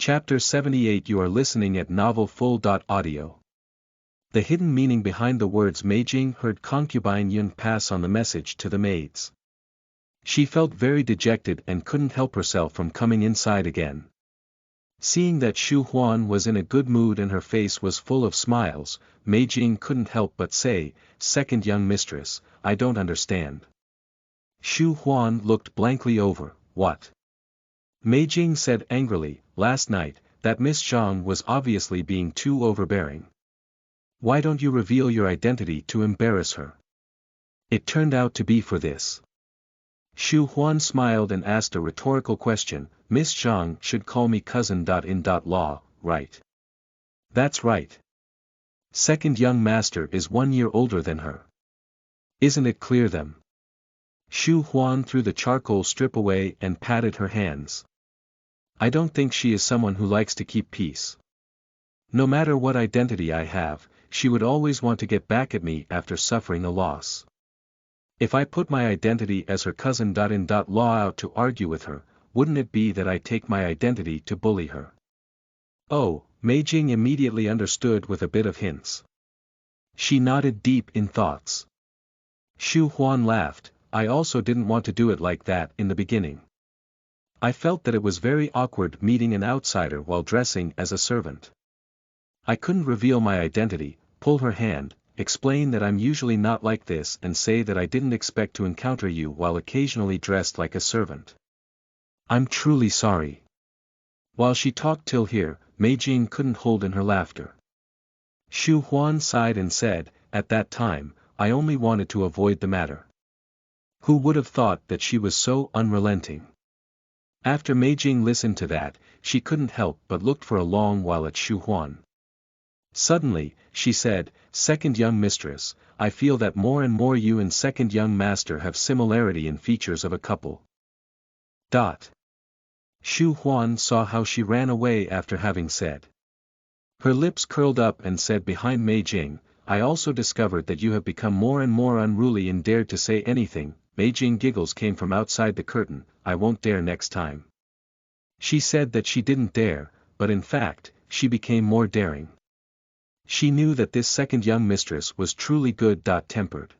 Chapter 78. You are listening at Novel Full. Audio. The hidden meaning behind the words Meijing heard concubine Yun pass on the message to the maids. She felt very dejected and couldn't help herself from coming inside again. Seeing that Xu Huan was in a good mood and her face was full of smiles, Meijing couldn't help but say, "Second young mistress, I don't understand." Xu Huan looked blankly over. "What?" Meijing said angrily, "Last night, that Miss Zhang was obviously being too overbearing. Why don't you reveal your identity to embarrass her? It turned out to be for this." Xu Huan smiled and asked a rhetorical question. "Miss Zhang should call me cousin.in.law, right?" "That's right. Second young master is 1 year older than her. Isn't it clear them?" Xu Huan threw the charcoal strip away and patted her hands. "I don't think she is someone who likes to keep peace. No matter what identity I have, she would always want to get back at me after suffering a loss. If I put my identity as her cousin.in.law out to argue with her, wouldn't it be that I take my identity to bully her?" "Oh," Meijing immediately understood with a bit of hints. She nodded deep in thoughts. Xu Huan laughed. "I also didn't want to do it like that in the beginning. I felt that it was very awkward meeting an outsider while dressing as a servant. I couldn't reveal my identity, pull her hand, explain that I'm usually not like this and say that I didn't expect to encounter you while occasionally dressed like a servant. I'm truly sorry." While she talked till here, Meijing couldn't hold in her laughter. Xu Huan sighed and said, "At that time, I only wanted to avoid the matter. Who would have thought that she was so unrelenting?" After Meijing listened to that, she couldn't help but looked for a long while at Xu Huan. Suddenly, she said, "Second young mistress, I feel that more and more you and second young master have similarity in features of a couple." Xu Huan saw how she ran away after having said. Her lips curled up and said behind Meijing, "I also discovered that you have become more and more unruly and dared to say anything." Meijing giggles came from outside the curtain. "I won't dare next time." She said that she didn't dare, but in fact, she became more daring. She knew that this second young mistress was truly good-tempered.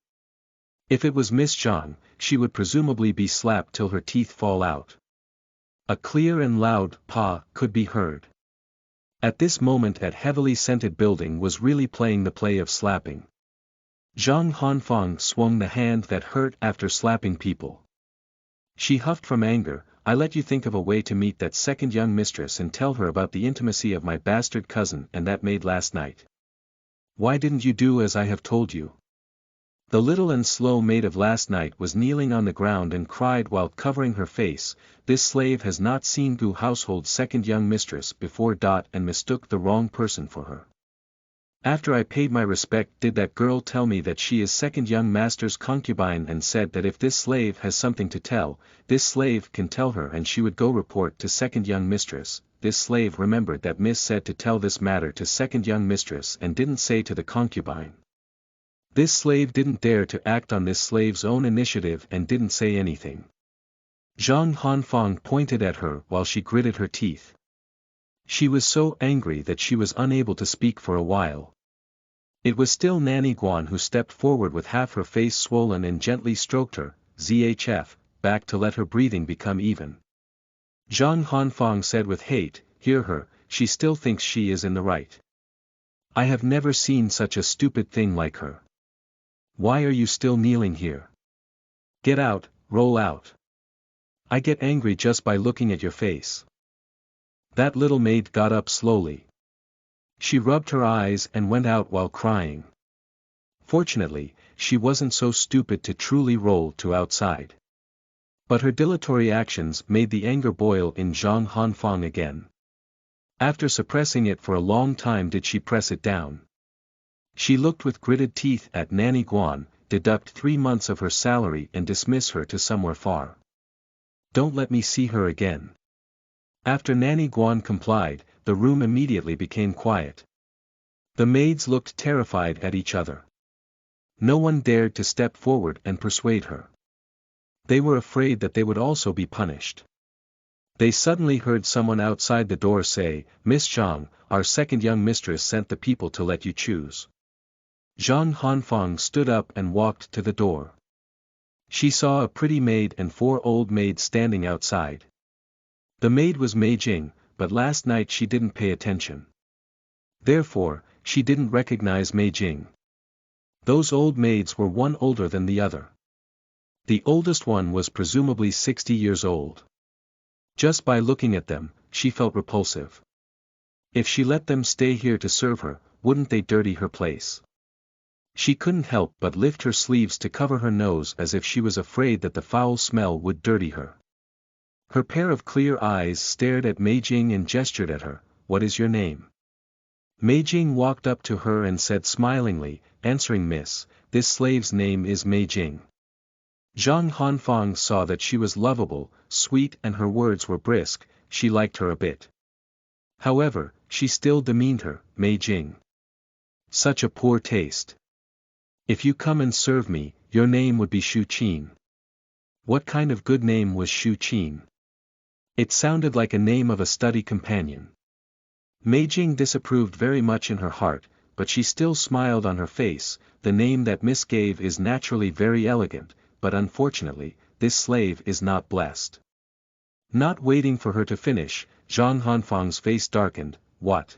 If it was Miss Zhang, she would presumably be slapped till her teeth fall out. A clear and loud "pa" could be heard. At this moment that heavily scented building was really playing the play of slapping. Zhang Hanfang swung the hand that hurt after slapping people. She huffed from anger. "I let you think of a way to meet that second young mistress and tell her about the intimacy of my bastard cousin and that maid last night. Why didn't you do as I have told you?" The little and slow maid of last night was kneeling on the ground and cried while covering her face, "This slave has not seen Gu household second young mistress before. And mistook the wrong person for her. After I paid my respect did that girl tell me that she is second young master's concubine and said that if this slave has something to tell, this slave can tell her and she would go report to second young mistress." This slave remembered that Miss said to tell this matter to second young mistress and didn't say to the concubine. This slave didn't dare to act on this slave's own initiative and didn't say anything. Zhang Hanfang pointed at her while she gritted her teeth. She was so angry that she was unable to speak for a while. It was still Nanny Guan who stepped forward with half her face swollen and gently stroked her back to let her breathing become even. Zhang Hanfang said with hate, "Hear her, she still thinks she is in the right. I have never seen such a stupid thing like her. Why are you still kneeling here? Get out, roll out. I get angry just by looking at your face." That little maid got up slowly. She rubbed her eyes and went out while crying. Fortunately, she wasn't so stupid to truly roll to outside. But her dilatory actions made the anger boil in Zhang Hanfang again. After suppressing it for a long time did she press it down. She looked with gritted teeth at Nanny Guan, deduct 3 months of her salary and dismiss her to somewhere far. "Don't let me see her again." After Nanny Guan complied, the room immediately became quiet. The maids looked terrified at each other. No one dared to step forward and persuade her. They were afraid that they would also be punished. They suddenly heard someone outside the door say, "Miss Zhang, our second young mistress sent the people to let you choose." Zhang Hanfang stood up and walked to the door. She saw a pretty maid and 4 old maids standing outside. The maid was Mei Jing, but last night she didn't pay attention. Therefore, she didn't recognize Mei Jing. Those old maids were one older than the other. The oldest one was presumably 60 years old. Just by looking at them, she felt repulsive. If she let them stay here to serve her, wouldn't they dirty her place? She couldn't help but lift her sleeves to cover her nose as if she was afraid that the foul smell would dirty her. Her pair of clear eyes stared at Mei Jing and gestured at her, "What is your name?" Mei Jing walked up to her and said smilingly, answering, "Miss, this slave's name is Mei Jing." Zhang Hanfang saw that she was lovable, sweet and her words were brisk. She liked her a bit. However, she still demeaned her, "Mei Jing. Such a poor taste. If you come and serve me, your name would be Shu Qin." What kind of good name was Shu Qin? It sounded like a name of a study companion. Mei Jing disapproved very much in her heart, but she still smiled on her face. "The name that Miss gave is naturally very elegant, but unfortunately, this slave is not blessed." Not waiting for her to finish, Zhang Hanfang's face darkened. "What?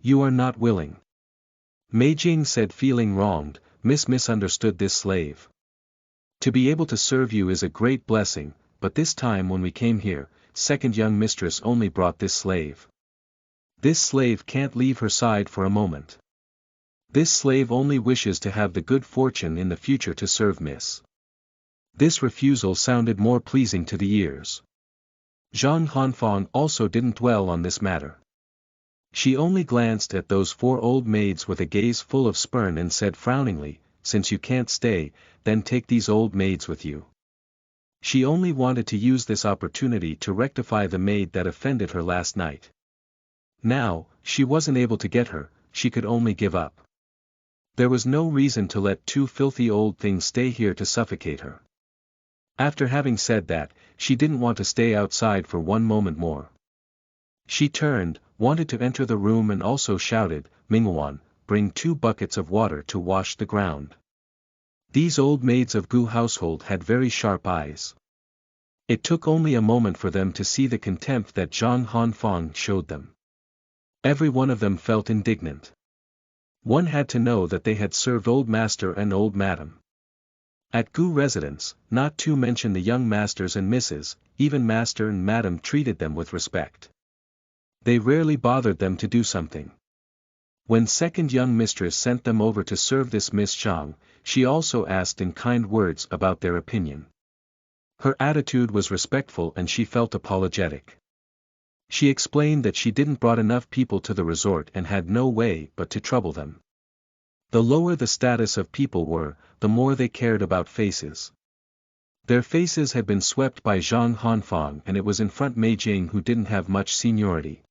You are not willing?" Mei Jing said, feeling wronged. "Miss misunderstood this slave. To be able to serve you is a great blessing, but this time when we came here, second young mistress only brought this slave. This slave can't leave her side for a moment. This slave only wishes to have the good fortune in the future to serve Miss." This refusal sounded more pleasing to the ears. Zhang Hanfang also didn't dwell on this matter. She only glanced at those 4 old maids with a gaze full of spurn and said frowningly, "Since you can't stay, then take these old maids with you." She only wanted to use this opportunity to rectify the maid that offended her last night. Now, she wasn't able to get her, she could only give up. There was no reason to let 2 filthy old things stay here to suffocate her. After having said that, she didn't want to stay outside for one moment more. She turned, wanted to enter the room and also shouted, "Mingwan, bring 2 buckets of water to wash the ground." These old maids of Gu household had very sharp eyes. It took only a moment for them to see the contempt that Zhang Hanfang showed them. Every one of them felt indignant. One had to know that they had served old master and old madam. At Gu residence, not to mention the young masters and misses, even master and madam treated them with respect. They rarely bothered them to do something. When second young mistress sent them over to serve this Miss Zhang, she also asked in kind words about their opinion. Her attitude was respectful and she felt apologetic. She explained that she didn't brought enough people to the resort and had no way but to trouble them. The lower the status of people were, the more they cared about faces. Their faces had been swept by Zhang Hanfang and it was in front Mei Jing who didn't have much seniority.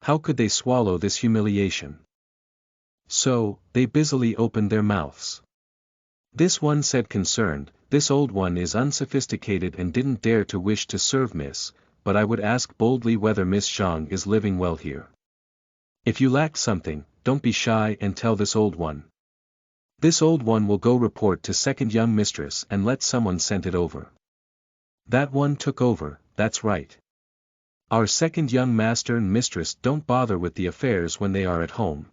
How could they swallow this humiliation? So, they busily opened their mouths. This one said concerned, "This old one is unsophisticated and didn't dare to wish to serve Miss, but I would ask boldly whether Miss Zhang is living well here. If you lack something, don't be shy and tell this old one. This old one will go report to second young mistress and let someone send it over." That one took over, "That's right. Our second young master and mistress don't bother with the affairs when they are at home.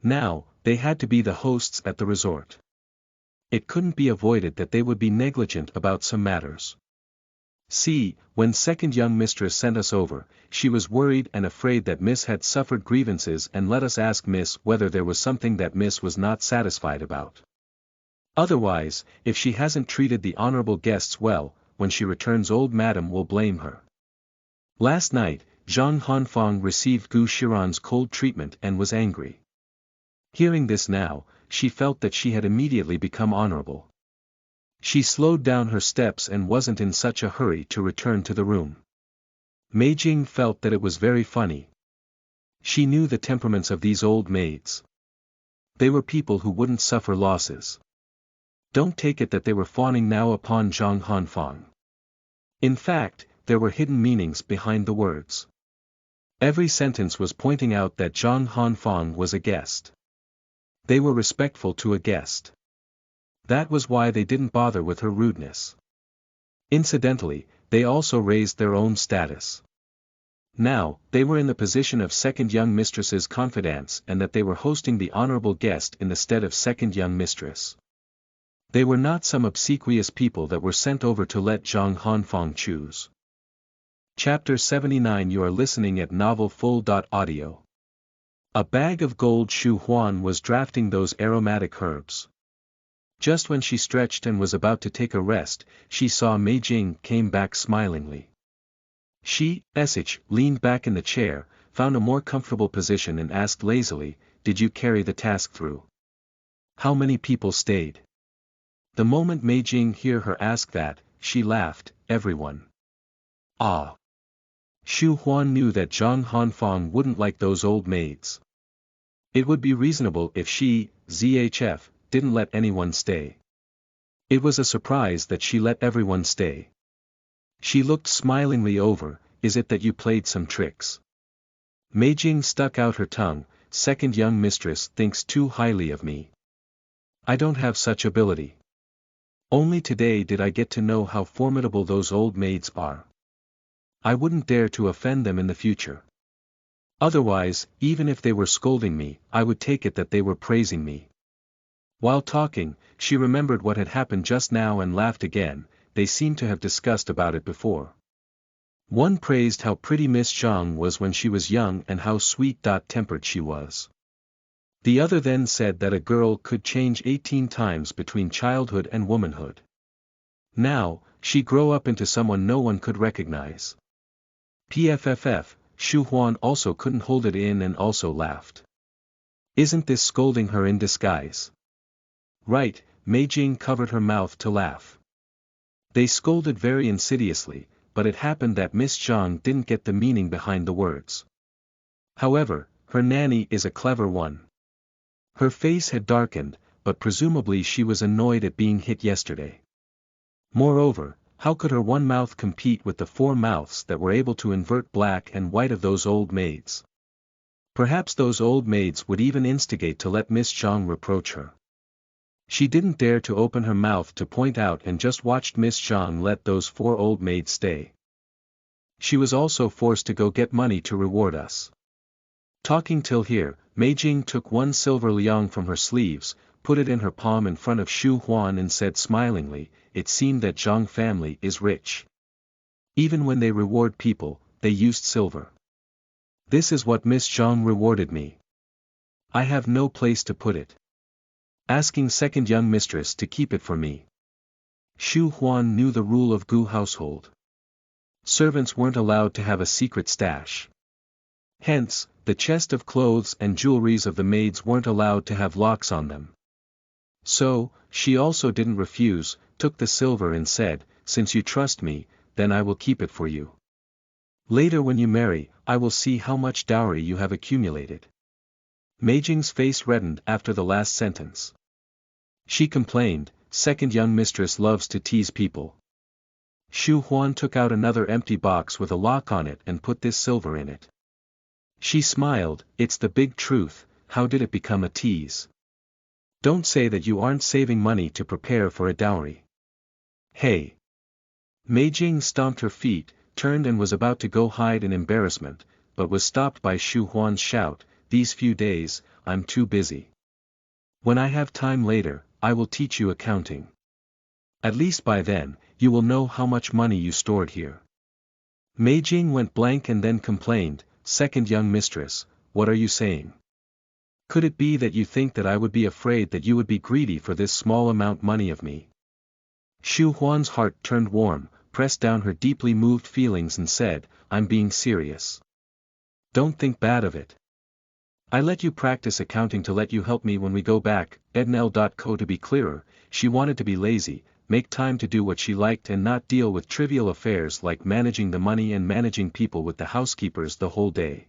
Now, they had to be the hosts at the resort. It couldn't be avoided that they would be negligent about some matters. See, when second young mistress sent us over, she was worried and afraid that Miss had suffered grievances and let us ask Miss whether there was something that Miss was not satisfied about. Otherwise, if she hasn't treated the honorable guests well, when she returns old madam will blame her." Last night, Zhang Hanfang received Gu Shiran's cold treatment and was angry. Hearing this now, she felt that she had immediately become honorable. She slowed down her steps and wasn't in such a hurry to return to the room. Mei Jing felt that it was very funny. She knew the temperaments of these old maids. They were people who wouldn't suffer losses. Don't take it that they were fawning now upon Zhang Hanfang. In fact, there were hidden meanings behind the words. Every sentence was pointing out that Zhang Hanfang was a guest. They were respectful to a guest. That was why they didn't bother with her rudeness. Incidentally, they also raised their own status. Now, they were in the position of second young mistress's confidants and that they were hosting the honorable guest in the stead of second young mistress. They were not some obsequious people that were sent over to let Zhang Hanfang choose. Chapter 79. You are listening at novelfull.audio. A bag of gold. Shu Huan was drafting those aromatic herbs. Just when she stretched and was about to take a rest, she saw Mei Jing came back smilingly. She, leaned back in the chair, found a more comfortable position and asked lazily, "Did you carry the task through? How many people stayed?" The moment Mei Jing heard her ask that, she laughed, "Everyone." Ah! Shu Huan knew that Zhang Hanfang wouldn't like those old maids. It would be reasonable if she, didn't let anyone stay. It was a surprise that she let everyone stay. She looked smilingly over, "Is it that you played some tricks?" Mei Jing stuck out her tongue, "Second young mistress thinks too highly of me. I don't have such ability. Only today did I get to know how formidable those old maids are. I wouldn't dare to offend them in the future. Otherwise, even if they were scolding me, I would take it that they were praising me." While talking, she remembered what had happened just now and laughed again. They seemed to have discussed about it before. One praised how pretty Miss Zhang was when she was young and how sweet-tempered she was. The other then said that a girl could change 18 times between childhood and womanhood. Now, she grow up into someone no one could recognize. Shu Huan also couldn't hold it in and also laughed. Isn't this scolding her in disguise? Right, Mei Jing covered her mouth to laugh. They scolded very insidiously, but it happened that Miss Zhang didn't get the meaning behind the words. However, her nanny is a clever one. Her face had darkened, but presumably she was annoyed at being hit yesterday. Moreover, how could her one mouth compete with the 4 mouths that were able to invert black and white of those old maids? Perhaps those old maids would even instigate to let Miss Zhang reproach her. She didn't dare to open her mouth to point out and just watched Miss Zhang let those 4 old maids stay. She was also forced to go get money to reward us. Talking till here, Mei Jing took 1 silver liang from her sleeves, put it in her palm in front of Shu Huan and said smilingly, "It seemed that Zhang family is rich. Even when they reward people, they used silver. This is what Miss Zhang rewarded me. I have no place to put it. Asking second young mistress to keep it for me." Shu Huan knew the rule of Gu household. Servants weren't allowed to have a secret stash. Hence, the chest of clothes and jewelries of the maids weren't allowed to have locks on them. So, she also didn't refuse, took the silver and said, "Since you trust me, then I will keep it for you. Later when you marry, I will see how much dowry you have accumulated." Mei Jing's face reddened after the last sentence. She complained, "Second young mistress loves to tease people." Shu Huan took out another empty box with a lock on it and put this silver in it. She smiled, "It's the big truth, how did it become a tease? Don't say that you aren't saving money to prepare for a dowry. Hey!" Mei Jing stomped her feet, turned and was about to go hide in embarrassment, but was stopped by Shu Huan's shout, "These few days, I'm too busy. When I have time later, I will teach you accounting. At least by then, you will know how much money you stored here." Mei Jing went blank and then complained, "Second young mistress, what are you saying? Could it be that you think that I would be afraid that you would be greedy for this small amount money of me?" Shu Huan's heart turned warm, pressed down her deeply moved feelings and said, "I'm being serious. Don't think bad of it. I let you practice accounting to let you help me when we go back." Ednl.co. To be clearer, she wanted to be lazy, make time to do what she liked and not deal with trivial affairs like managing the money and managing people with the housekeepers the whole day.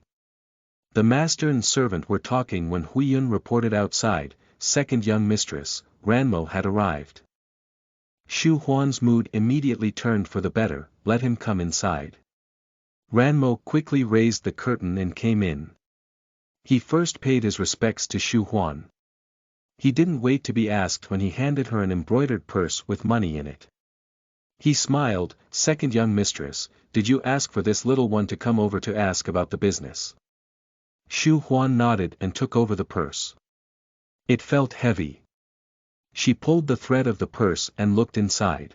The master and servant were talking when Huiyun reported outside, "Second young mistress, Ranmo had arrived." Shu Huan's mood immediately turned for the better, let him come inside. Ranmo quickly raised the curtain and came in. He first paid his respects to Shu Huan. He didn't wait to be asked when he handed her an embroidered purse with money in it. He smiled, "Second young mistress, did you ask for this little one to come over to ask about the business?" Shu Huan nodded and took over the purse. It felt heavy. She pulled the thread of the purse and looked inside.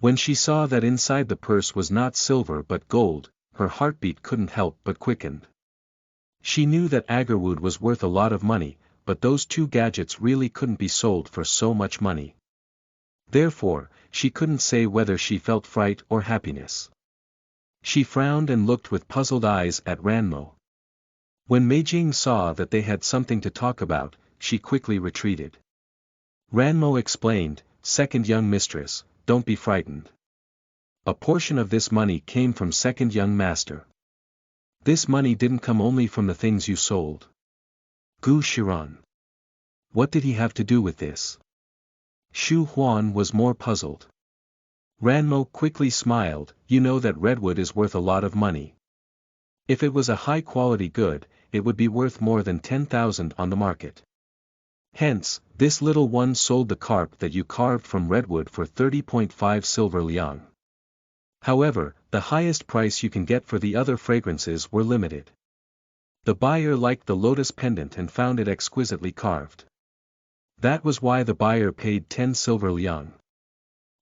When she saw that inside the purse was not silver but gold, her heartbeat couldn't help but quicken. She knew that agarwood was worth a lot of money, but those two gadgets really couldn't be sold for so much money. Therefore, she couldn't say whether she felt fright or happiness. She frowned and looked with puzzled eyes at Ranmo. When Meijing saw that they had something to talk about, she quickly retreated. Ranmo explained, "Second young mistress, don't be frightened. A portion of this money came from second young master. This money didn't come only from the things you sold." Gu Shiran. What did he have to do with this? Shu Huan was more puzzled. Ranmo quickly smiled, "You know that redwood is worth a lot of money. If it was a high-quality good, it would be worth more than 10,000 on the market. Hence, this little one sold the carp that you carved from redwood for 30.5 silver liang. However, the highest price you can get for the other fragrances were limited. The buyer liked the lotus pendant and found it exquisitely carved. That was why the buyer paid 10 silver liang.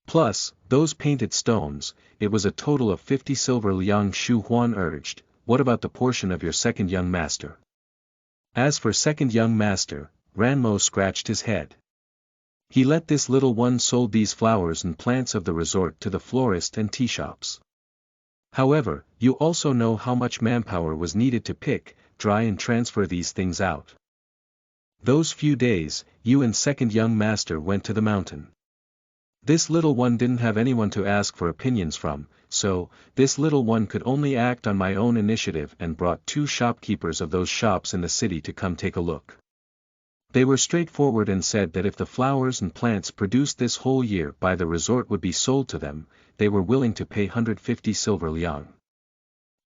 Plus, those painted stones, it was a total of 50 silver liang." Shu Huan urged, "What about the portion of your second young master?" As for second young master, Ranmo scratched his head. He let this little one sold these flowers and plants of the resort to the florist and tea shops. However, you also know how much manpower was needed to pick, dry and transfer these things out. Those few days, you and second young master went to the mountain. This little one didn't have anyone to ask for opinions from, so, this little one could only act on my own initiative and brought 2 shopkeepers of those shops in the city to come take a look. They were straightforward and said that if the flowers and plants produced this whole year by the resort would be sold to them, they were willing to pay 150 silver liang.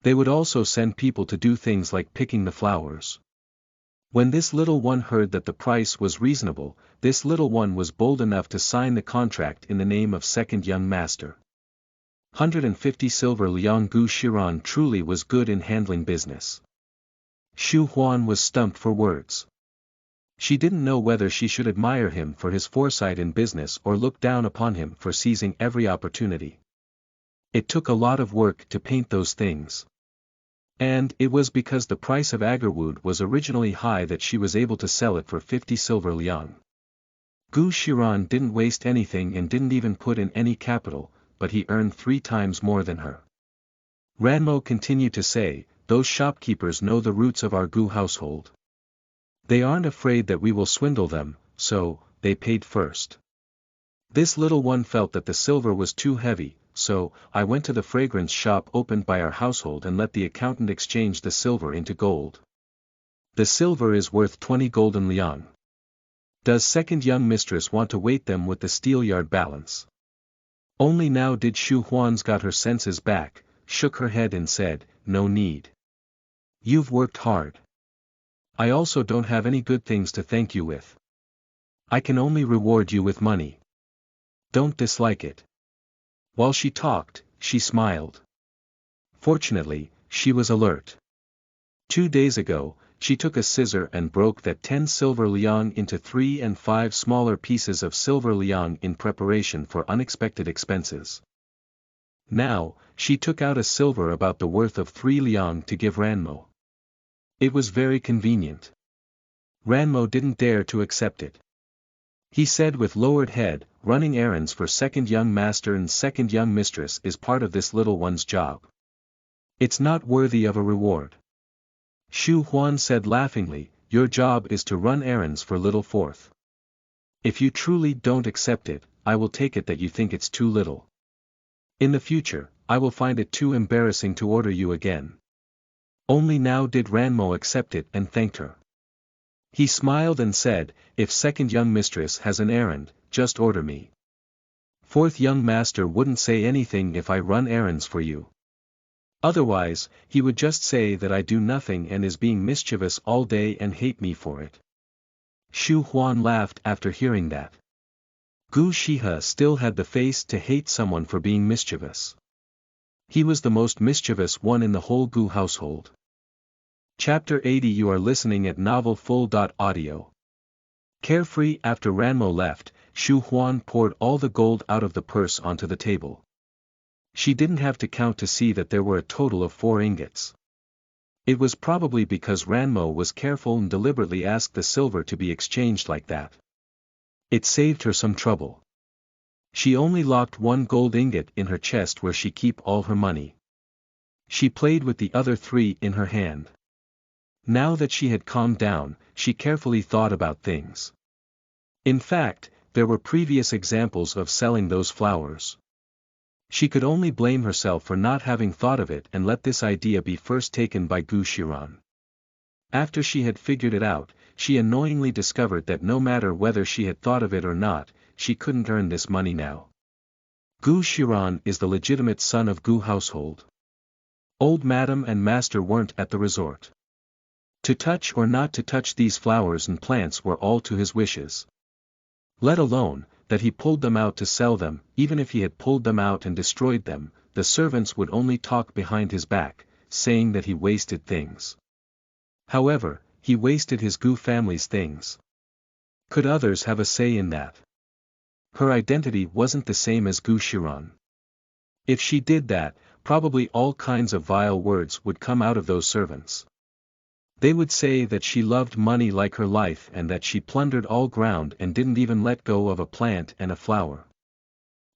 They would also send people to do things like picking the flowers. When this little one heard that the price was reasonable, this little one was bold enough to sign the contract in the name of second young master. 150 silver liang. Gu Shiran truly was good in handling business. Shu Huan was stumped for words. She didn't know whether she should admire him for his foresight in business or look down upon him for seizing every opportunity. It took a lot of work to paint those things. And it was because the price of agarwood was originally high that she was able to sell it for 50 silver liang. Gu Shiran didn't waste anything and didn't even put in any capital, but he earned 3 times more than her. Ranmo continued to say, "Those shopkeepers know the roots of our Gu household. They aren't afraid that we will swindle them, so, they paid first. This little one felt that the silver was too heavy, so, I went to the fragrance shop opened by our household and let the accountant exchange the silver into gold. The silver is worth 20 golden liang. Does second young mistress want to weight them with the steelyard balance?" Only now did Shu Huan's got her senses back, shook her head and said, "No need. You've worked hard. I also don't have any good things to thank you with. I can only reward you with money. Don't dislike it." While she talked, she smiled. Fortunately, she was alert. 2 days ago, she took a scissor and broke that 10 silver liang into 3 and 5 smaller pieces of silver liang in preparation for unexpected expenses. Now, she took out a silver about the worth of 3 liang to give Ranmo. It was very convenient. Ranmo didn't dare to accept it. He said with lowered head, "Running errands for second young master and second young mistress is part of this little one's job. It's not worthy of a reward." Shu Huan said laughingly, "Your job is to run errands for little fourth. If you truly don't accept it, I will take it that you think it's too little. In the future, I will find it too embarrassing to order you again." Only now did Ranmo accept it and thanked her. He smiled and said, "If second young mistress has an errand, just order me." Fourth young master wouldn't say anything if I run errands for you. Otherwise, he would just say that I do nothing and is being mischievous all day and hate me for it. Shu Huan laughed after hearing that. Gu Shihe still had the face to hate someone for being mischievous. He was the most mischievous one in the whole Gu household. Chapter 80. You are listening at novelfull.audio. Carefree. After Ranmo left, Shu Huan poured all the gold out of the purse onto the table. She didn't have to count to see that there were a total of 4 ingots. It was probably because Ranmo was careful and deliberately asked the silver to be exchanged like that. It saved her some trouble. She only locked 1 gold ingot in her chest where she keep all her money. She played with the other 3 in her hand. Now that she had calmed down, she carefully thought about things. In fact, there were previous examples of selling those flowers. She could only blame herself for not having thought of it and let this idea be first taken by Gu Shiran. After she had figured it out, she annoyingly discovered that no matter whether she had thought of it or not, she couldn't earn this money now. Gu Shiran is the legitimate son of Gu household. Old madam and master weren't at the resort. To touch or not to touch these flowers and plants were all to his wishes. Let alone, that he pulled them out to sell them. Even if he had pulled them out and destroyed them, the servants would only talk behind his back, saying that he wasted things. However, he wasted his Gu family's things. Could others have a say in that? Her identity wasn't the same as Gu Shiran. If she did that, probably all kinds of vile words would come out of those servants. They would say that she loved money like her life and that she plundered all ground and didn't even let go of a plant and a flower.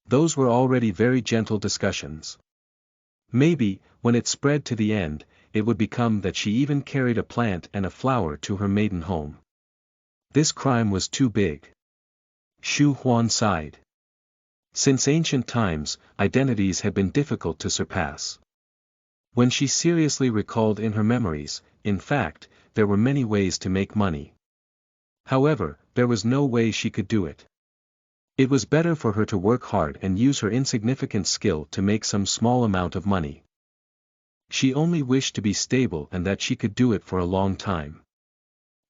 Those were already very gentle discussions. Maybe, when it spread to the end, it would become that she even carried a plant and a flower to her maiden home. This crime was too big. Shu Huan sighed. Since ancient times, identities had been difficult to surpass. When she seriously recalled in her memories, in fact, there were many ways to make money. However, there was no way she could do it. It was better for her to work hard and use her insignificant skill to make some small amount of money. She only wished to be stable and that she could do it for a long time.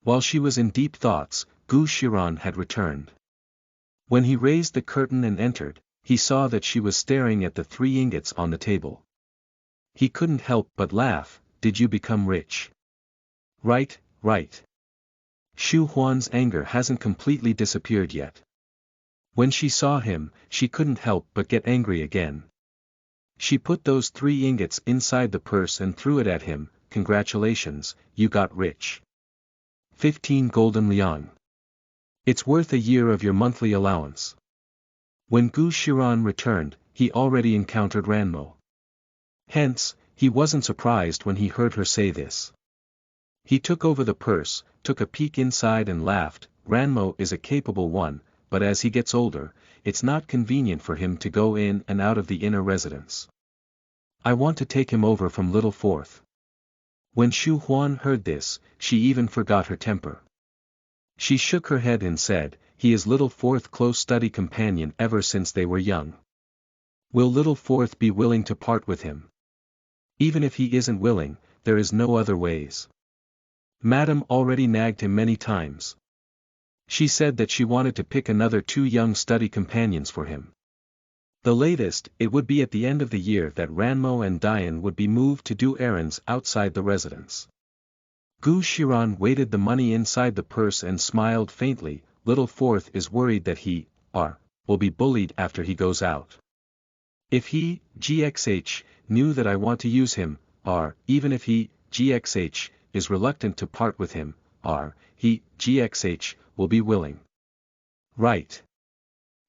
While she was in deep thoughts, Gu Shiran had returned. When he raised the curtain and entered, he saw that she was staring at the 3 ingots on the table. He couldn't help but laugh. Did you become rich? Right, right. Shu Huan's anger hasn't completely disappeared yet. When she saw him, she couldn't help but get angry again. She put those 3 ingots inside the purse and threw it at him. Congratulations, you got rich. 15 golden liang. It's worth a year of your monthly allowance. When Gu Shiran returned, he already encountered Ranmo. Hence, he wasn't surprised when he heard her say this. He took over the purse, took a peek inside and laughed. Ranmo is a capable one, but as he gets older, it's not convenient for him to go in and out of the inner residence. I want to take him over from Little Fourth. When Shu Huan heard this, she even forgot her temper. She shook her head and said, he is Little Fourth close study companion ever since they were young. Will Little Fourth be willing to part with him? Even if he isn't willing, there is no other ways. Madam already nagged him many times. She said that she wanted to pick another 2 young study companions for him. The latest, it would be at the end of the year that Ranmo and Dian would be moved to do errands outside the residence. Gu Shiran weighted the money inside the purse and smiled faintly. Little Fourth is worried that he, will be bullied after he goes out. If he, knew that I want to use him, even if he, is reluctant to part with him, he, will be willing. Right.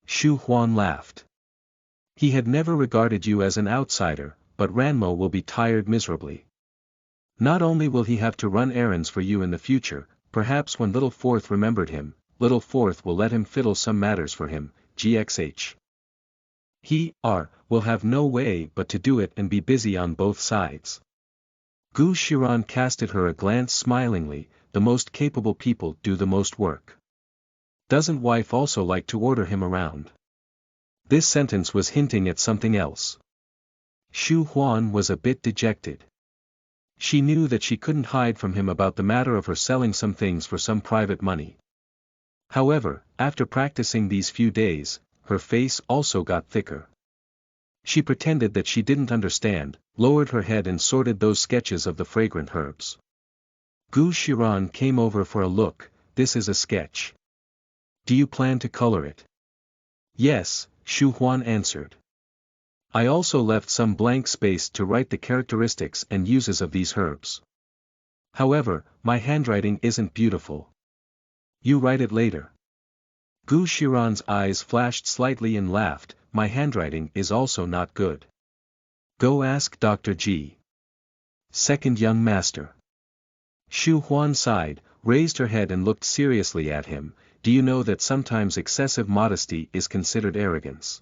Shu Huan laughed. He had never regarded you as an outsider, but Ranmo will be tired miserably. Not only will he have to run errands for you in the future, perhaps when Little Fourth remembered him, Little Fourth will let him fiddle some matters for him, He, will have no way but to do it and be busy on both sides. Gu Shiran cast at her a glance smilingly. The most capable people do the most work. Doesn't wife also like to order him around? This sentence was hinting at something else. Xu Huan was a bit dejected. She knew that she couldn't hide from him about the matter of her selling some things for some private money. However, after practicing these few days, her face also got thicker. She pretended that she didn't understand, lowered her head and sorted those sketches of the fragrant herbs. Gu Shiran came over for a look. This is a sketch. Do you plan to color it? Yes, Xu Huan answered. I also left some blank space to write the characteristics and uses of these herbs. However, my handwriting isn't beautiful. You write it later. Gu Shiran's eyes flashed slightly and laughed. My handwriting is also not good. Go ask Dr. G. Second young master. Xu Huan sighed, raised her head and looked seriously at him. Do you know that sometimes excessive modesty is considered arrogance?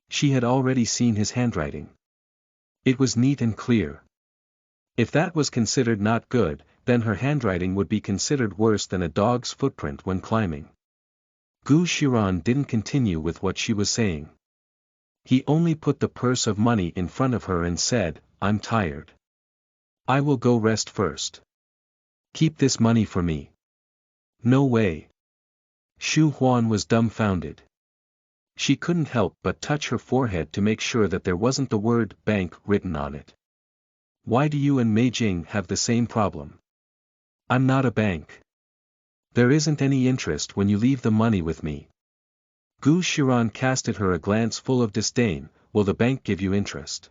She had already seen his handwriting. It was neat and clear. If that was considered not good, then her handwriting would be considered worse than a dog's footprint when climbing. Gu Shiran didn't continue with what she was saying. He only put the purse of money in front of her and said, I'm tired. I will go rest first. Keep this money for me. No way. Xu Huan was dumbfounded. She couldn't help but touch her forehead to make sure that there wasn't the word bank written on it. Why do you and Mei Jing have the same problem? I'm not a bank. There isn't any interest when you leave the money with me. Gu Shiran cast at her a glance full of disdain. Will the bank give you interest?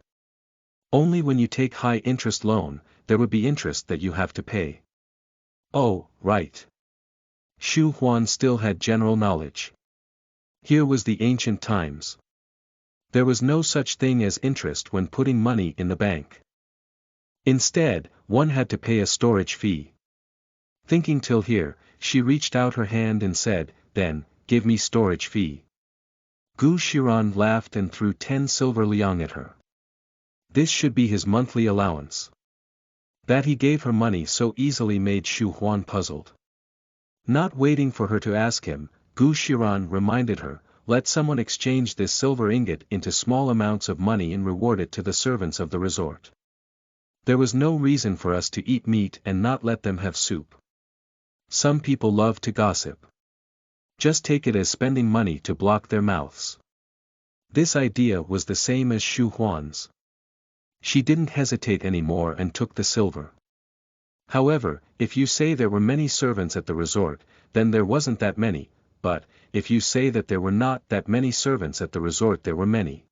Only when you take high interest loan, there would be interest that you have to pay. Oh, right. Xu Huan still had general knowledge. Here was the ancient times. There was no such thing as interest when putting money in the bank. Instead, one had to pay a storage fee. Thinking till here, she reached out her hand and said, then, give me storage fee. Gu Shiran laughed and threw 10 silver liang at her. This should be his monthly allowance. That he gave her money so easily made Xu Huan puzzled. Not waiting for her to ask him, Gu Shiran reminded her, let someone exchange this silver ingot into small amounts of money and reward it to the servants of the resort. There was no reason for us to eat meat and not let them have soup. Some people love to gossip. Just take it as spending money to block their mouths. This idea was the same as Xu Huan's. She didn't hesitate anymore and took the silver. However, if you say there were many servants at the resort, then there wasn't that many, but, if you say that there were not that many servants at the resort there were many.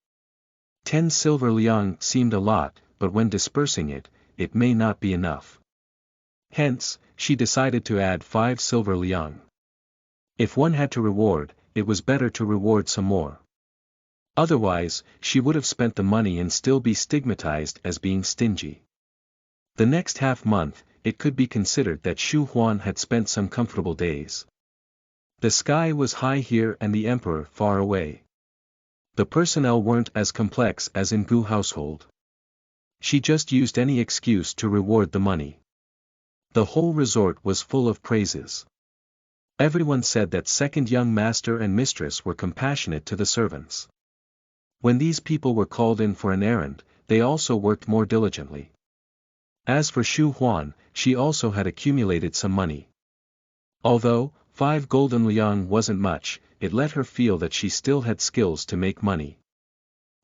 10 silver liang seemed a lot, but when dispersing it, it may not be enough. Hence, she decided to add 5 silver liang. If one had to reward, it was better to reward some more. Otherwise, she would have spent the money and still be stigmatized as being stingy. The next half-month, it could be considered that Xu Huan had spent some comfortable days. The sky was high here and the emperor far away. The personnel weren't as complex as in Gu household. She just used any excuse to reward the money. The whole resort was full of praises. Everyone said that second young master and mistress were compassionate to the servants. When these people were called in for an errand, they also worked more diligently. As for Xu Huan, she also had accumulated some money. Although 5 golden liang wasn't much, it let her feel that she still had skills to make money.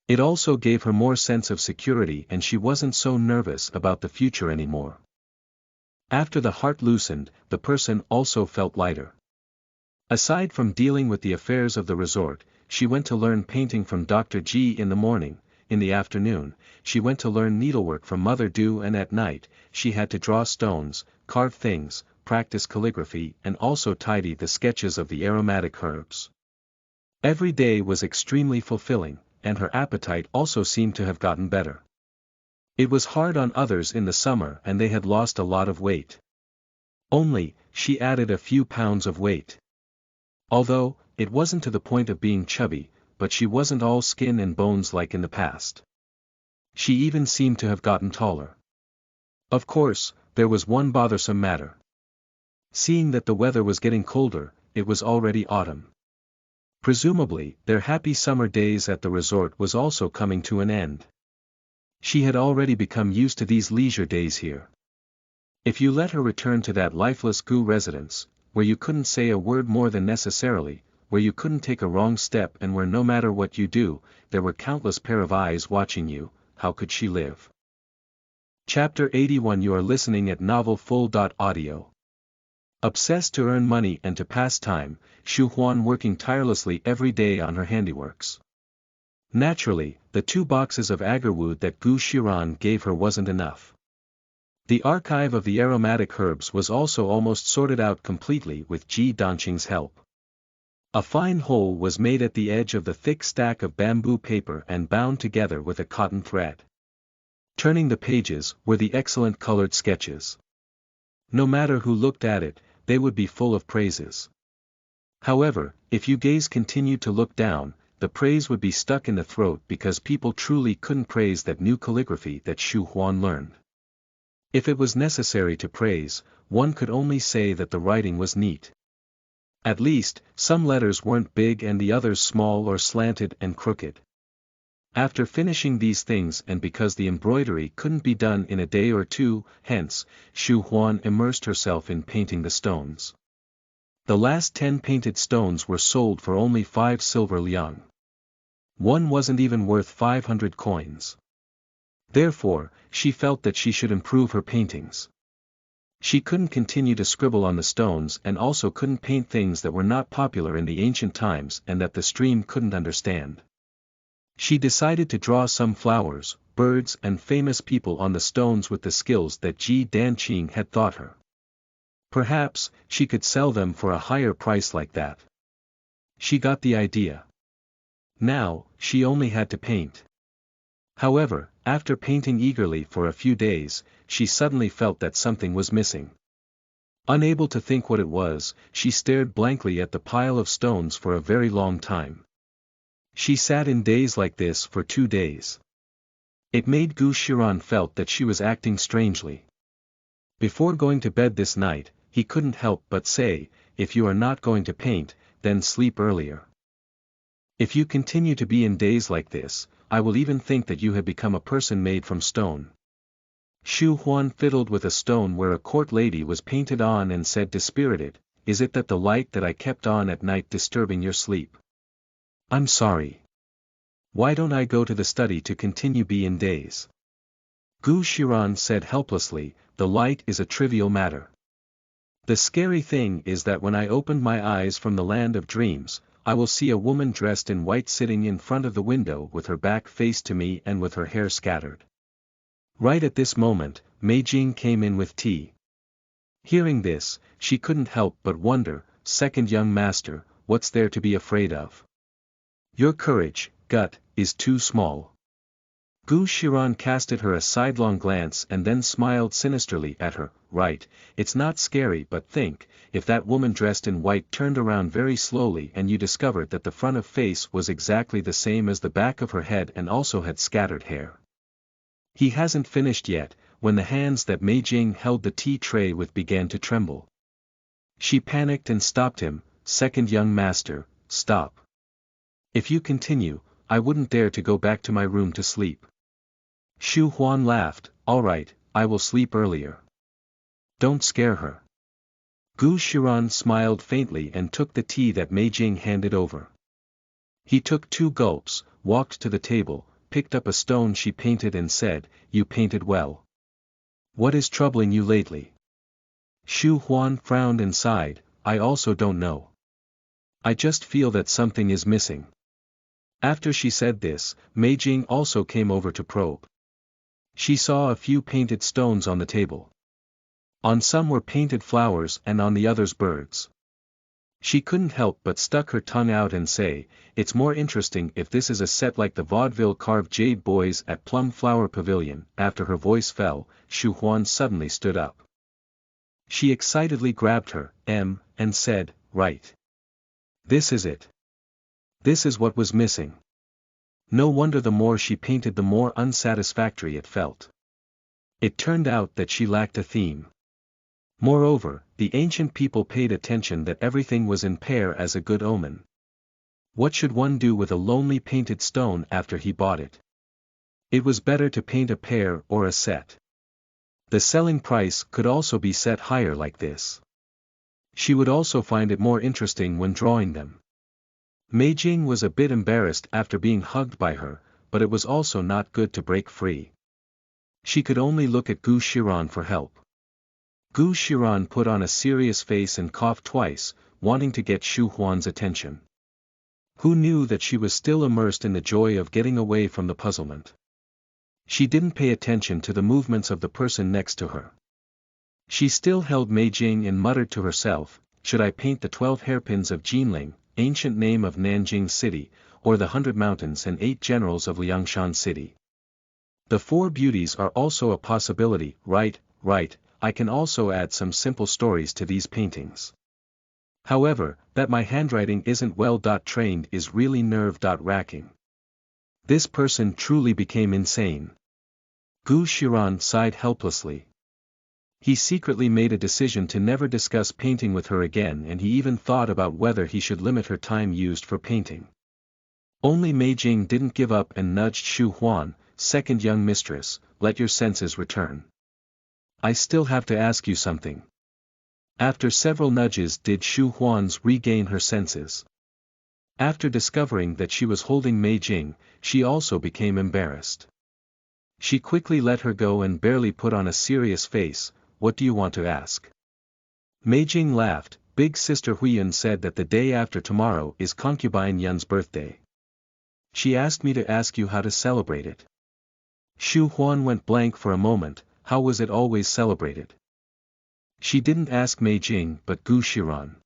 It also gave her more sense of security and she wasn't so nervous about the future anymore. After the heart loosened, the person also felt lighter. Aside from dealing with the affairs of the resort, she went to learn painting from Dr. G in the morning. In the afternoon, she went to learn needlework from Mother Du and at night, she had to draw stones, carve things, practice calligraphy and also tidy the sketches of the aromatic herbs. Every day was extremely fulfilling, and her appetite also seemed to have gotten better. It was hard on others in the summer and they had lost a lot of weight. Only, she added a few pounds of weight. Although, it wasn't to the point of being chubby, but she wasn't all skin and bones like in the past. She even seemed to have gotten taller. Of course, there was one bothersome matter. Seeing that the weather was getting colder, it was already autumn. Presumably, their happy summer days at the resort was also coming to an end. She had already become used to these leisure days here. If you let her return to that lifeless Gu residence, where you couldn't say a word more than necessarily, where you couldn't take a wrong step and where no matter what you do, there were countless pair of eyes watching you, how could she live? Chapter 81. You are listening at Novel Full.audio. Obsessed to earn money and to pass time, Xu Huan working tirelessly every day on her handiworks. Naturally, the 2 boxes of agarwood that Gu Shiran gave her wasn't enough. The archive of the aromatic herbs was also almost sorted out completely with Ji Donqing's help. A fine hole was made at the edge of the thick stack of bamboo paper and bound together with a cotton thread. Turning the pages were the excellent colored sketches. No matter who looked at it, they would be full of praises. However, if you gaze continued to look down, the praise would be stuck in the throat because people truly couldn't praise that new calligraphy that Xu Huan learned. If it was necessary to praise, one could only say that the writing was neat. At least, some letters weren't big and the others small or slanted and crooked. After finishing these things and because the embroidery couldn't be done in a day or two, hence, Xu Huan immersed herself in painting the stones. The last 10 painted stones were sold for only 5 silver liang. One wasn't even worth 500 coins. Therefore, she felt that she should improve her paintings. She couldn't continue to scribble on the stones and also couldn't paint things that were not popular in the ancient times and that the stream couldn't understand. She decided to draw some flowers, birds and famous people on the stones with the skills that Ji Danqing had taught her. Perhaps, she could sell them for a higher price like that. She got the idea. Now, she only had to paint. However, after painting eagerly for a few days, she suddenly felt that something was missing. Unable to think what it was, she stared blankly at the pile of stones for a very long time. She sat in daze like this for 2 days. It made Gu Shiran felt that she was acting strangely. Before going to bed this night, he couldn't help but say, if you are not going to paint, then sleep earlier. If you continue to be in daze like this, I will even think that you have become a person made from stone. Xu Huan fiddled with a stone where a court lady was painted on and said dispirited, is it that the light that I kept on at night disturbing your sleep? I'm sorry. Why don't I go to the study to continue be in daze? Gu Shiran said helplessly, the light is a trivial matter. The scary thing is that when I open my eyes from the land of dreams, I will see a woman dressed in white sitting in front of the window with her back faced to me and with her hair scattered. Right at this moment, Mei Jing came in with tea. Hearing this, she couldn't help but wonder, second young master, what's there to be afraid of? Your courage, gut, is too small. Gu Shiran cast at her a sidelong glance and then smiled sinisterly at her, right, it's not scary but think, if that woman dressed in white turned around very slowly and you discovered that the front of face was exactly the same as the back of her head and also had scattered hair. He hasn't finished yet, when the hands that Mei Jing held the tea tray with began to tremble. She panicked and stopped him, second young master, stop. If you continue, I wouldn't dare to go back to my room to sleep. Xu Huan laughed, all right, I will sleep earlier. Don't scare her. Gu Shiran smiled faintly and took the tea that Mei Jing handed over. He took 2 gulps, walked to the table, picked up a stone she painted and said, you painted well. What is troubling you lately? Xu Huan frowned and sighed, I also don't know. I just feel that something is missing. After she said this, Mei Jing also came over to probe. She saw a few painted stones on the table. On some were painted flowers and on the others birds. She couldn't help but stuck her tongue out and say, it's more interesting if this is a set like the vaudeville carved jade boys at Plum Flower Pavilion. After her voice fell, Xu Huan suddenly stood up. She excitedly grabbed her, and said, right. This is it. This is what was missing. No wonder the more she painted the more unsatisfactory it felt. It turned out that she lacked a theme. Moreover, the ancient people paid attention that everything was in pair as a good omen. What should one do with a lonely painted stone after he bought it? It was better to paint a pair or a set. The selling price could also be set higher like this. She would also find it more interesting when drawing them. Mei Jing was a bit embarrassed after being hugged by her, but it was also not good to break free. She could only look at Gu Shiran for help. Gu Shiran put on a serious face and coughed twice, wanting to get Xu Huan's attention. Who knew that she was still immersed in the joy of getting away from the puzzlement? She didn't pay attention to the movements of the person next to her. She still held Mei Jing and muttered to herself, should I paint the 12 hairpins of Jinling, ancient name of Nanjing City, or the 100 mountains and 8 generals of Liangshan City? The 4 beauties are also a possibility, right, I can also add some simple stories to these paintings. However, that my handwriting isn't well trained is really nerve-wracking. This person truly became insane. Gu Shiran sighed helplessly. He secretly made a decision to never discuss painting with her again, and he even thought about whether he should limit her time used for painting. Only Mei Jing didn't give up and nudged Xu Huan, second young mistress, let your senses return. I still have to ask you something. After several nudges did Xu Huan's regain her senses. After discovering that she was holding Mei Jing, she also became embarrassed. She quickly let her go and barely put on a serious face, what do you want to ask? Mei Jing laughed, big sister Huiyun said that the day after tomorrow is concubine Yun's birthday. She asked me to ask you how to celebrate it. Xu Huan went blank for a moment, how was it always celebrated? She didn't ask Mei Jing but Gu Shiran.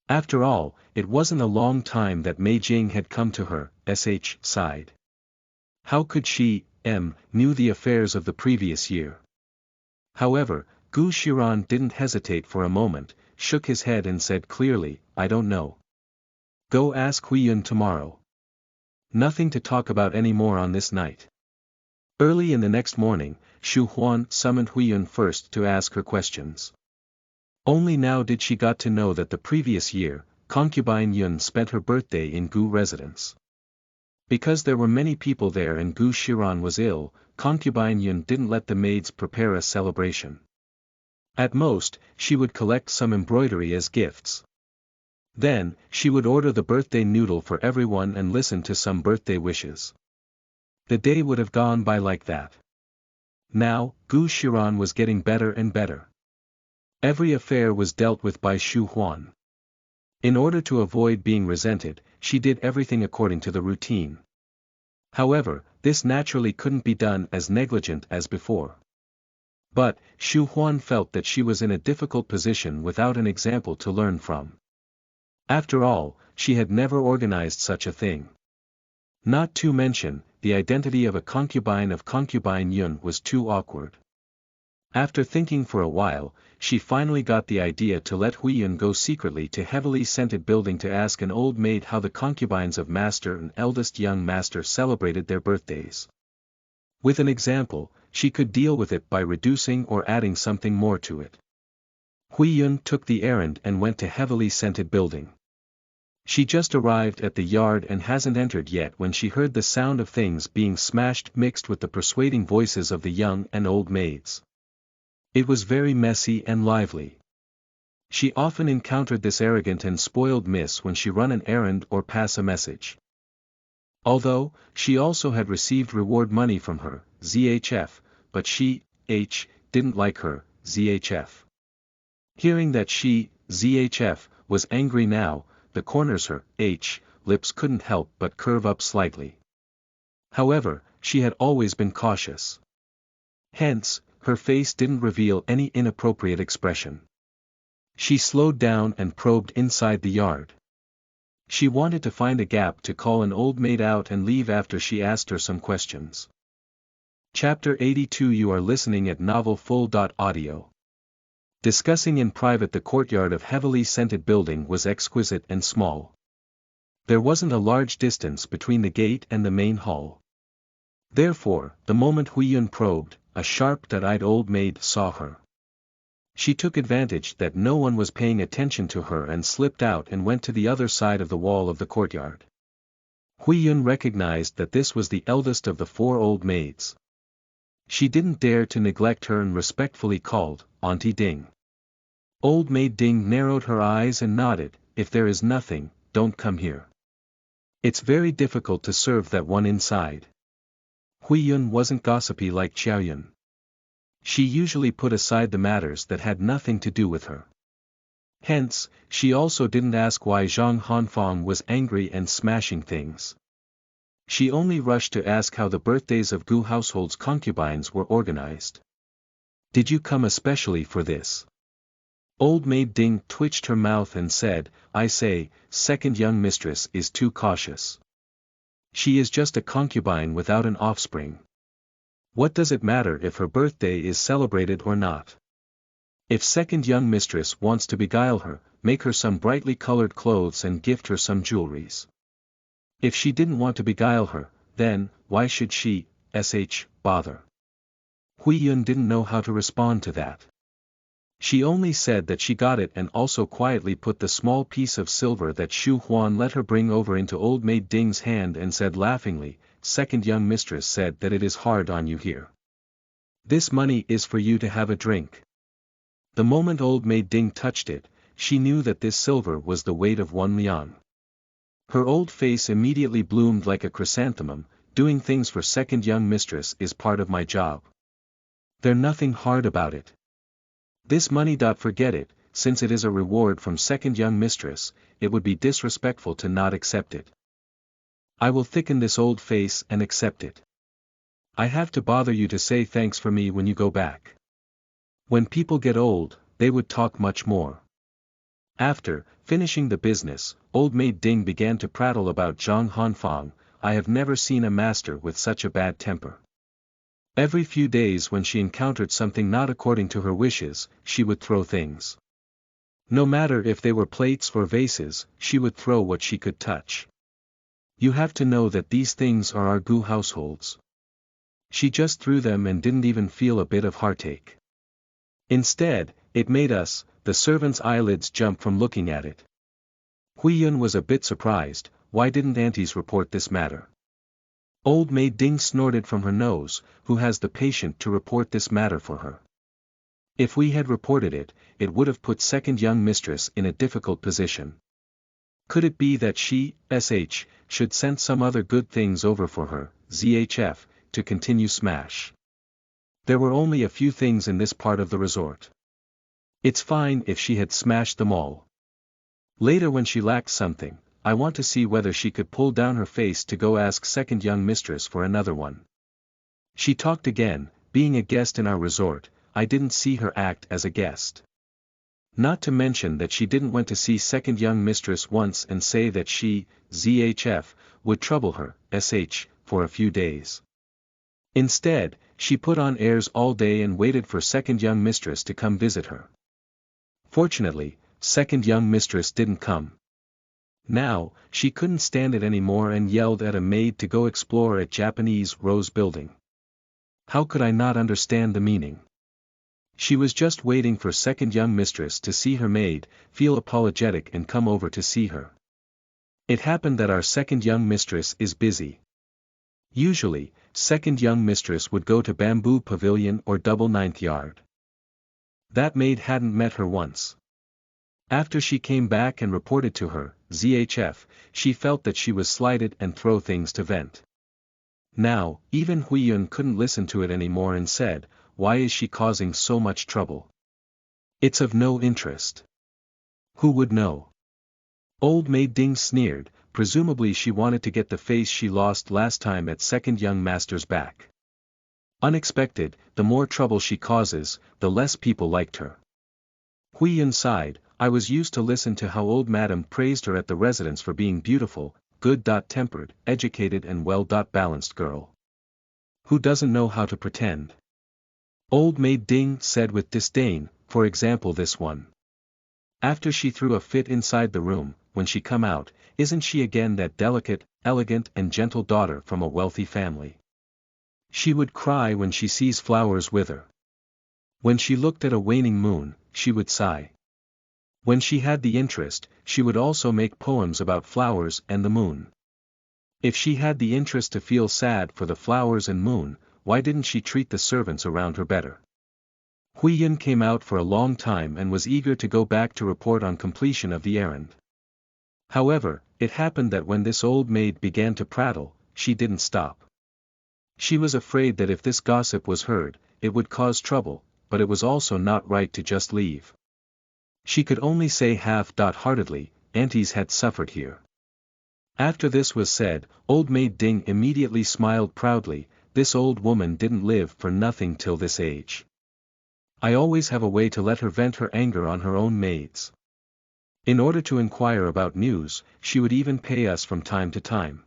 After all, it wasn't a long time that Mei Jing had come to her side. How could she, knew the affairs of the previous year? However, Gu Shiran didn't hesitate for a moment, shook his head and said clearly, I don't know. Go ask Huiyun tomorrow. Nothing to talk about anymore on this night. Early in the next morning, Xu Huan summoned Huiyun first to ask her questions. Only now did she got to know that the previous year, concubine Yun spent her birthday in Gu residence. Because there were many people there and Gu Shiran was ill, concubine Yun didn't let the maids prepare a celebration. At most, she would collect some embroidery as gifts. Then, she would order the birthday noodle for everyone and listen to some birthday wishes. The day would have gone by like that. Now, Gu Shiran was getting better and better. Every affair was dealt with by Xu Huan. In order to avoid being resented, she did everything according to the routine. However, this naturally couldn't be done as negligent as before. But, Xu Huan felt that she was in a difficult position without an example to learn from. After all, she had never organized such a thing. Not to mention, the identity of a concubine Yun was too awkward. After thinking for a while, she finally got the idea to let Huiyun go secretly to heavily scented building to ask an old maid how the concubines of master and eldest young master celebrated their birthdays. With an example, she could deal with it by reducing or adding something more to it. Huiyun took the errand and went to heavily scented building. She just arrived at the yard and hasn't entered yet when she heard the sound of things being smashed mixed with the persuading voices of the young and old maids. It was very messy and lively. She often encountered this arrogant and spoiled miss when she run an errand or pass a message. Although, she also had received reward money from her, ZHF, but she, didn't like her, ZHF. Hearing that she, ZHF, was angry now, the corners her, lips couldn't help but curve up slightly. However, she had always been cautious. Hence, her face didn't reveal any inappropriate expression. She slowed down and probed inside the yard. She wanted to find a gap to call an old maid out and leave after she asked her some questions. Chapter 82 You are listening at novelfull.audio. Discussing in private the courtyard of heavily scented building was exquisite and small. There wasn't a large distance between the gate and the main hall. Therefore, the moment Huiyun probed, a sharp-eyed old maid saw her. She took advantage that no one was paying attention to her and slipped out and went to the other side of the wall of the courtyard. Huiyun recognized that this was the eldest of the 4 old maids. She didn't dare to neglect her and respectfully called, "Auntie Ding." Old maid Ding narrowed her eyes and nodded, "If there is nothing, don't come here. It's very difficult to serve that one inside." Huiyun wasn't gossipy like Qiaoyun. She usually put aside the matters that had nothing to do with her. Hence, she also didn't ask why Zhang Hanfang was angry and smashing things. She only rushed to ask how the birthdays of Gu household's concubines were organized. "Did you come especially for this?" Old maid Ding twitched her mouth and said, "I say, second young mistress is too cautious. She is just a concubine without an offspring. What does it matter if her birthday is celebrated or not? If second young mistress wants to beguile her, make her some brightly colored clothes and gift her some jewelries. If she didn't want to beguile her, then, why should she, bother?" Huiyun didn't know how to respond to that. She only said that she got it and also quietly put the small piece of silver that Xu Huan let her bring over into old maid Ding's hand and said laughingly, "Second young mistress said that it is hard on you here. This money is for you to have a drink." The moment old maid Ding touched it, she knew that this silver was the weight of 1 liang. Her old face immediately bloomed like a chrysanthemum. "Doing things for second young mistress is part of my job. There's nothing hard about it. This money. Forget it, since it is a reward from second young mistress, it would be disrespectful to not accept it. I will thicken this old face and accept it. I have to bother you to say thanks for me when you go back." When people get old, they would talk much more. After finishing the business, old maid Ding began to prattle about Zhang Hanfang. "I have never seen a master with such a bad temper. Every few days when she encountered something not according to her wishes, she would throw things. No matter if they were plates or vases, she would throw what she could touch. You have to know that these things are our Gu households. She just threw them and didn't even feel a bit of heartache. Instead, it made us, the servants' eyelids jump from looking at it." Huiyun was a bit surprised. "Why didn't aunties report this matter?" Old maid Ding snorted from her nose. "Who has the patience to report this matter for her? If we had reported it, it would have put second young mistress in a difficult position. Could it be that she, should send some other good things over for her, to continue smash? There were only a few things in this part of the resort. It's fine if she had smashed them all. Later when she lacked something, I want to see whether she could pull down her face to go ask second young mistress for another one. She talked again, being a guest in our resort, I didn't see her act as a guest. Not to mention that she didn't went to see second young mistress once and say that she, would trouble her, for a few days. Instead, she put on airs all day and waited for second young mistress to come visit her. Fortunately, second young mistress didn't come. Now, she couldn't stand it anymore and yelled at a maid to go explore at Japanese Rose Building. How could I not understand the meaning? She was just waiting for second young mistress to see her maid, feel apologetic and come over to see her. It happened that our second young mistress is busy. Usually, second young mistress would go to Bamboo Pavilion or Double Ninth Yard. That maid hadn't met her once. After she came back and reported to her, she felt that she was slighted and throw things to vent. Now, even Huiyun couldn't listen to it anymore and said, "Why is she causing so much trouble? It's of no interest. Who would know?" Old maid Ding sneered, presumably she wanted to get the face she lost last time at second young master's back. Unexpected, the more trouble she causes, the less people liked her. Huiyun sighed, I was used to listen to how old madam praised her at the residence for being beautiful, good-tempered, educated and well-balanced girl. Who doesn't know how to pretend? Old maid Ding said with disdain, for example this one. After she threw a fit inside the room, when she come out, isn't she again that delicate, elegant and gentle daughter from a wealthy family? She would cry when she sees flowers wither. When she looked at a waning moon, she would sigh. When she had the interest, she would also make poems about flowers and the moon. If she had the interest to feel sad for the flowers and moon, why didn't she treat the servants around her better? Huiyun came out for a long time and was eager to go back to report on completion of the errand. However, it happened that when this old maid began to prattle, she didn't stop. She was afraid that if this gossip was heard, it would cause trouble, but it was also not right to just leave. She could only say half-heartedly, aunties had suffered here. After this was said, old maid Ding immediately smiled proudly. This old woman didn't live for nothing till this age. I always have a way to let her vent her anger on her own maids. In order to inquire about news, she would even pay us from time to time.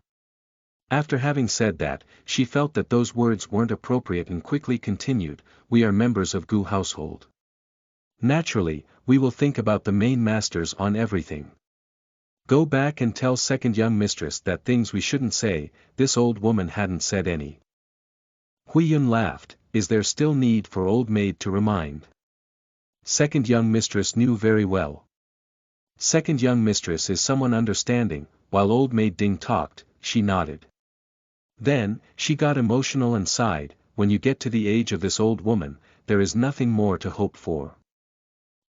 After having said that, she felt that those words weren't appropriate and quickly continued, we are members of Gu household. Naturally, we will think about the main masters on everything. Go back and tell second young mistress that things we shouldn't say. This old woman hadn't said any. Huiyun laughed. Is there still need for old maid to remind? Second young mistress knew very well. Second young mistress is someone understanding. While old maid Ding talked, she nodded. Then, she got emotional and sighed. When you get to the age of this old woman, there is nothing more to hope for.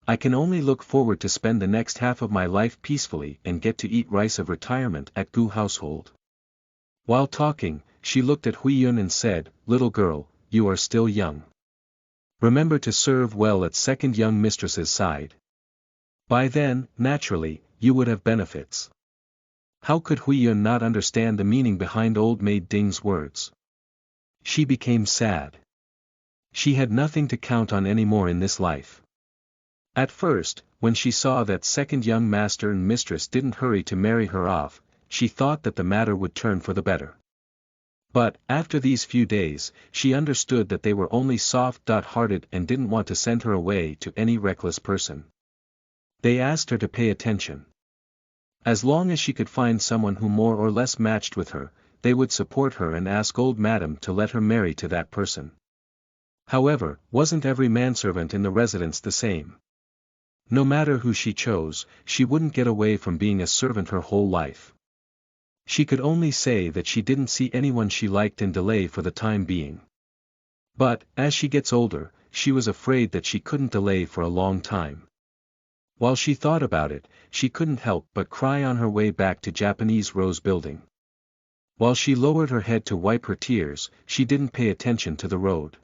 I can only look forward to spend the next half of my life peacefully and get to eat rice of retirement at Gu household. While talking, she looked at Huiyun and said, little girl, you are still young. Remember to serve well at second young mistress's side. By then, naturally, you would have benefits. How could Huiyun not understand the meaning behind old maid Ding's words? She became sad. She had nothing to count on anymore in this life. At first, when she saw that second young master and mistress didn't hurry to marry her off, she thought that the matter would turn for the better. But, after these few days, she understood that they were only soft-hearted and didn't want to send her away to any reckless person. They asked her to pay attention. As long as she could find someone who more or less matched with her, they would support her and ask old madam to let her marry to that person. However, wasn't every manservant in the residence the same? No matter who she chose, she wouldn't get away from being a servant her whole life. She could only say that she didn't see anyone she liked and delay for the time being. But, as she gets older, she was afraid that she couldn't delay for a long time. While she thought about it, she couldn't help but cry on her way back to Japanese Rose Building. While she lowered her head to wipe her tears, she didn't pay attention to the road.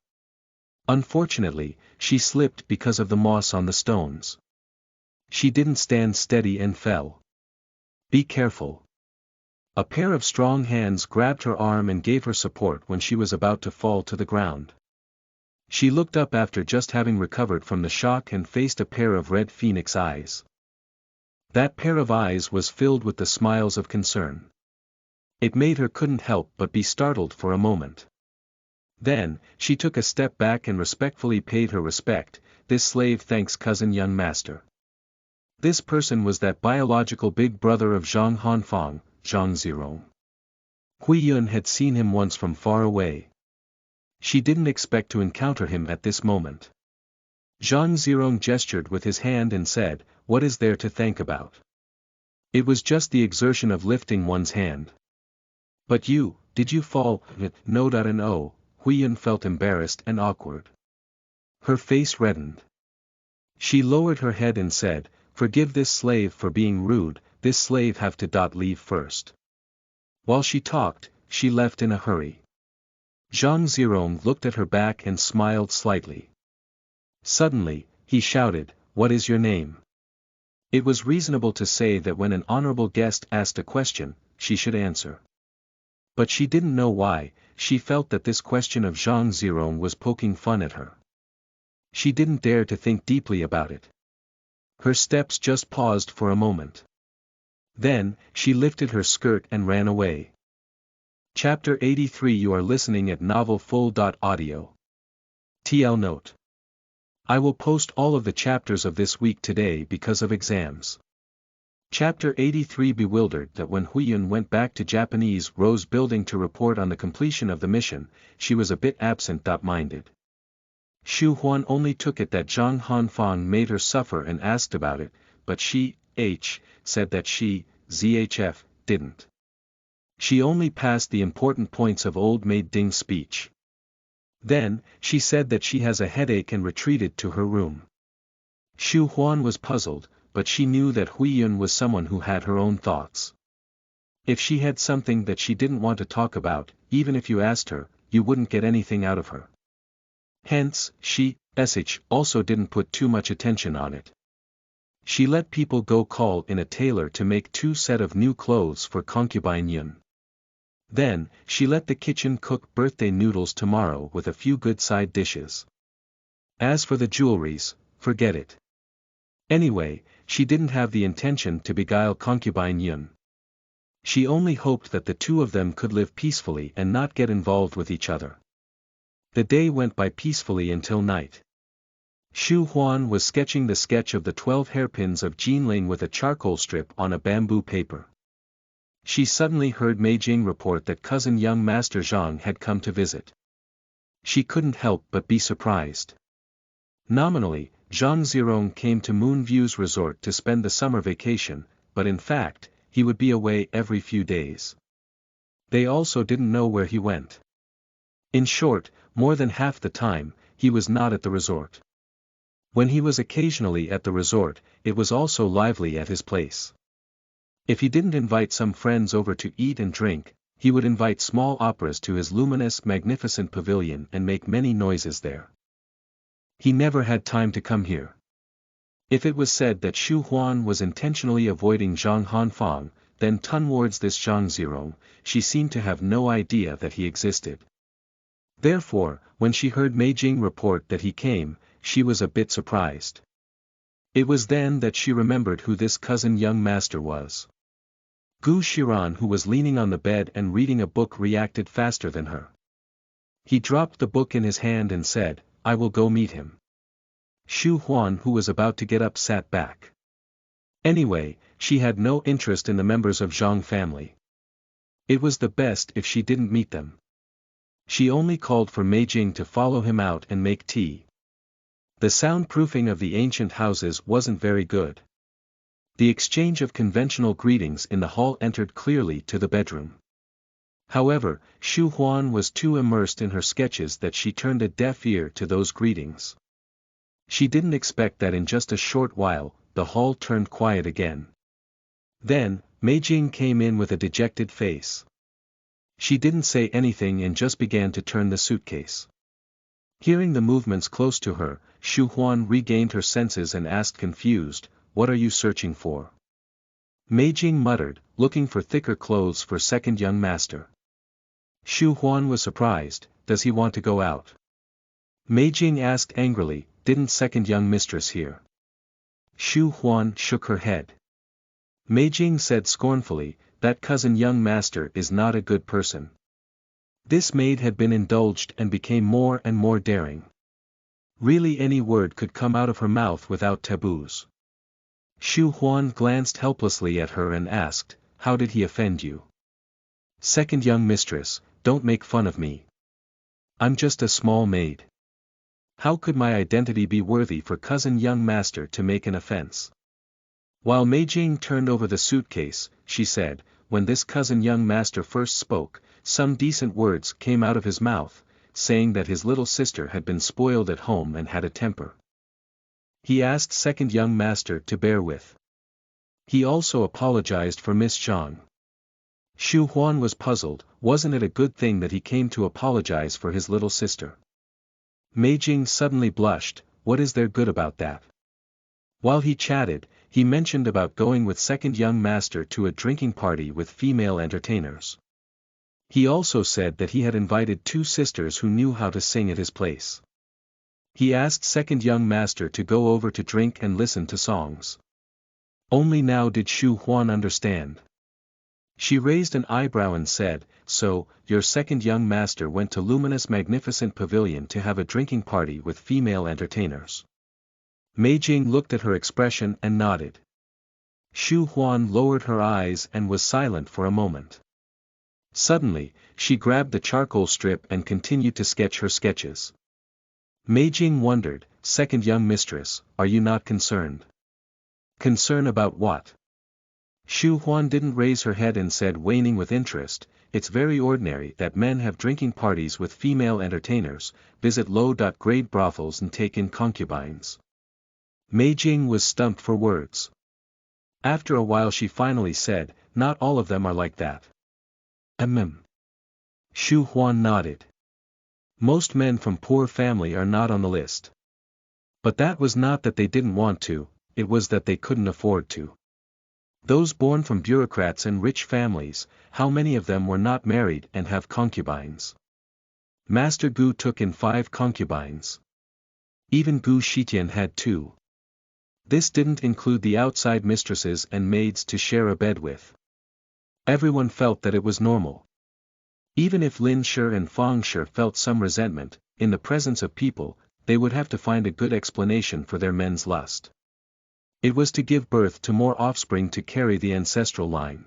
Unfortunately, she slipped because of the moss on the stones. She didn't stand steady and fell. Be careful. A pair of strong hands grabbed her arm and gave her support when she was about to fall to the ground. She looked up after just having recovered from the shock and faced a pair of red phoenix eyes. That pair of eyes was filled with the smiles of concern. It made her couldn't help but be startled for a moment. Then, she took a step back and respectfully paid her respect. This slave thanks cousin young master. This person was that biological big brother of Zhang Hanfang, Zhang Zirong. Huiyun had seen him once from far away. She didn't expect to encounter him at this moment. Zhang Zirong gestured with his hand and said, what is there to thank about? It was just the exertion of lifting one's hand. But you, did you fall? No. Huiyun felt embarrassed and awkward. Her face reddened. She lowered her head and said, forgive this slave for being rude, this slave have to leave first. While she talked, she left in a hurry. Zhang Zirong looked at her back and smiled slightly. Suddenly, he shouted, what is your name? It was reasonable to say that when an honorable guest asked a question, she should answer. But she didn't know why, she felt that this question of Zhang Zirong was poking fun at her. She didn't dare to think deeply about it. Her steps just paused for a moment. Then, she lifted her skirt and ran away. Chapter 83 You are listening at novelfull.audio. TL note. I will post all of the chapters of this week today because of exams. Chapter 83 Bewildered that when Huiyun went back to Japanese Rose Building to report on the completion of the mission, she was a bit absent-minded. Xu Huan only took it that Zhang Hanfang made her suffer and asked about it, but she, said that she, didn't. She only passed the important points of old maid Ding's speech. Then, she said that she has a headache and retreated to her room. Xu Huan was puzzled, but she knew that Huiyun was someone who had her own thoughts. If she had something that she didn't want to talk about, even if you asked her, you wouldn't get anything out of her. Hence, she, also didn't put too much attention on it. She let people go call in a tailor to make 2 sets of new clothes for concubine Yun. Then, she let the kitchen cook birthday noodles tomorrow with a few good side dishes. As for the jewelries, forget it. Anyway, she didn't have the intention to beguile concubine Yun. She only hoped that the 2 of them could live peacefully and not get involved with each other. The day went by peacefully until night. Xu Huan was sketching the sketch of the 12 hairpins of Jinling with a charcoal strip on a bamboo paper. She suddenly heard Mei Jing report that cousin young Master Zhang had come to visit. She couldn't help but be surprised. Nominally, Zhang Zirong came to Moonview's resort to spend the summer vacation, but in fact, he would be away every few days. They also didn't know where he went. In short, more than half the time, he was not at the resort. When he was occasionally at the resort, it was also lively at his place. If he didn't invite some friends over to eat and drink, he would invite small operas to his luminous magnificent pavilion and make many noises there. He never had time to come here. If it was said that Xu Huan was intentionally avoiding Zhang Hanfang, then towards this Zhang Zirong, she seemed to have no idea that he existed. Therefore, when she heard Mei Jing report that he came, she was a bit surprised. It was then that she remembered who this cousin young master was. Gu Shiran, who was leaning on the bed and reading a book, reacted faster than her. He dropped the book in his hand and said, "I will go meet him." Xu Huan, who was about to get up, sat back. Anyway, she had no interest in the members of Zhang family. It was the best if she didn't meet them. She only called for Mei Jing to follow him out and make tea. The soundproofing of the ancient houses wasn't very good. The exchange of conventional greetings in the hall entered clearly to the bedroom. However, Xu Huan was too immersed in her sketches that she turned a deaf ear to those greetings. She didn't expect that in just a short while, the hall turned quiet again. Then, Mei Jing came in with a dejected face. She didn't say anything and just began to turn the suitcase. Hearing the movements close to her, Xu Huan regained her senses and asked confused, "What are you searching for?" Mei Jing muttered, "Looking for thicker clothes for second young master." Xu Huan was surprised, "Does he want to go out?" Mei Jing asked angrily, "Didn't second young mistress hear?" Xu Huan shook her head. Mei Jing said scornfully, "That cousin young master is not a good person." This maid had been indulged and became more and more daring. Really, any word could come out of her mouth without taboos. Xu Huan glanced helplessly at her and asked, "How did he offend you?" "Second young mistress, don't make fun of me. I'm just a small maid. How could my identity be worthy for cousin young master to make an offense?" While Mei Jing turned over the suitcase, she said, "When this cousin young master first spoke, some decent words came out of his mouth, saying that his little sister had been spoiled at home and had a temper. He asked second young master to bear with. He also apologized for Miss Zhang." Xu Huan was puzzled. Wasn't it a good thing that he came to apologize for his little sister? Mei Jing suddenly blushed. What is there good about that? While he chatted, he mentioned about going with second young master to a drinking party with female entertainers. He also said that he had invited 2 sisters who knew how to sing at his place. He asked second young master to go over to drink and listen to songs. Only now did Xu Huan understand. She raised an eyebrow and said, "So, your second young master went to luminous magnificent pavilion to have a drinking party with female entertainers." Mei Jing looked at her expression and nodded. Xu Huan lowered her eyes and was silent for a moment. Suddenly, she grabbed the charcoal strip and continued to sketch her sketches. Mei Jing wondered, second young mistress, are you not concerned? Concern about what? Xu Huan didn't raise her head and said, waning with interest, it's very ordinary that men have drinking parties with female entertainers, visit low-grade brothels and take in concubines. Mei Jing was stumped for words. After a while she finally said, not all of them are like that. Xu Huan nodded. Most men from poor family are not on the list. But that was not that they didn't want to, it was that they couldn't afford to. Those born from bureaucrats and rich families, how many of them were not married and have concubines? Master Gu took in 5 concubines. Even Gu Shitian had 2. This didn't include the outside mistresses and maids to share a bed with. Everyone felt that it was normal. Even if Lin Shi and Fang Shi felt some resentment, in the presence of people, they would have to find a good explanation for their men's lust. It was to give birth to more offspring to carry the ancestral line.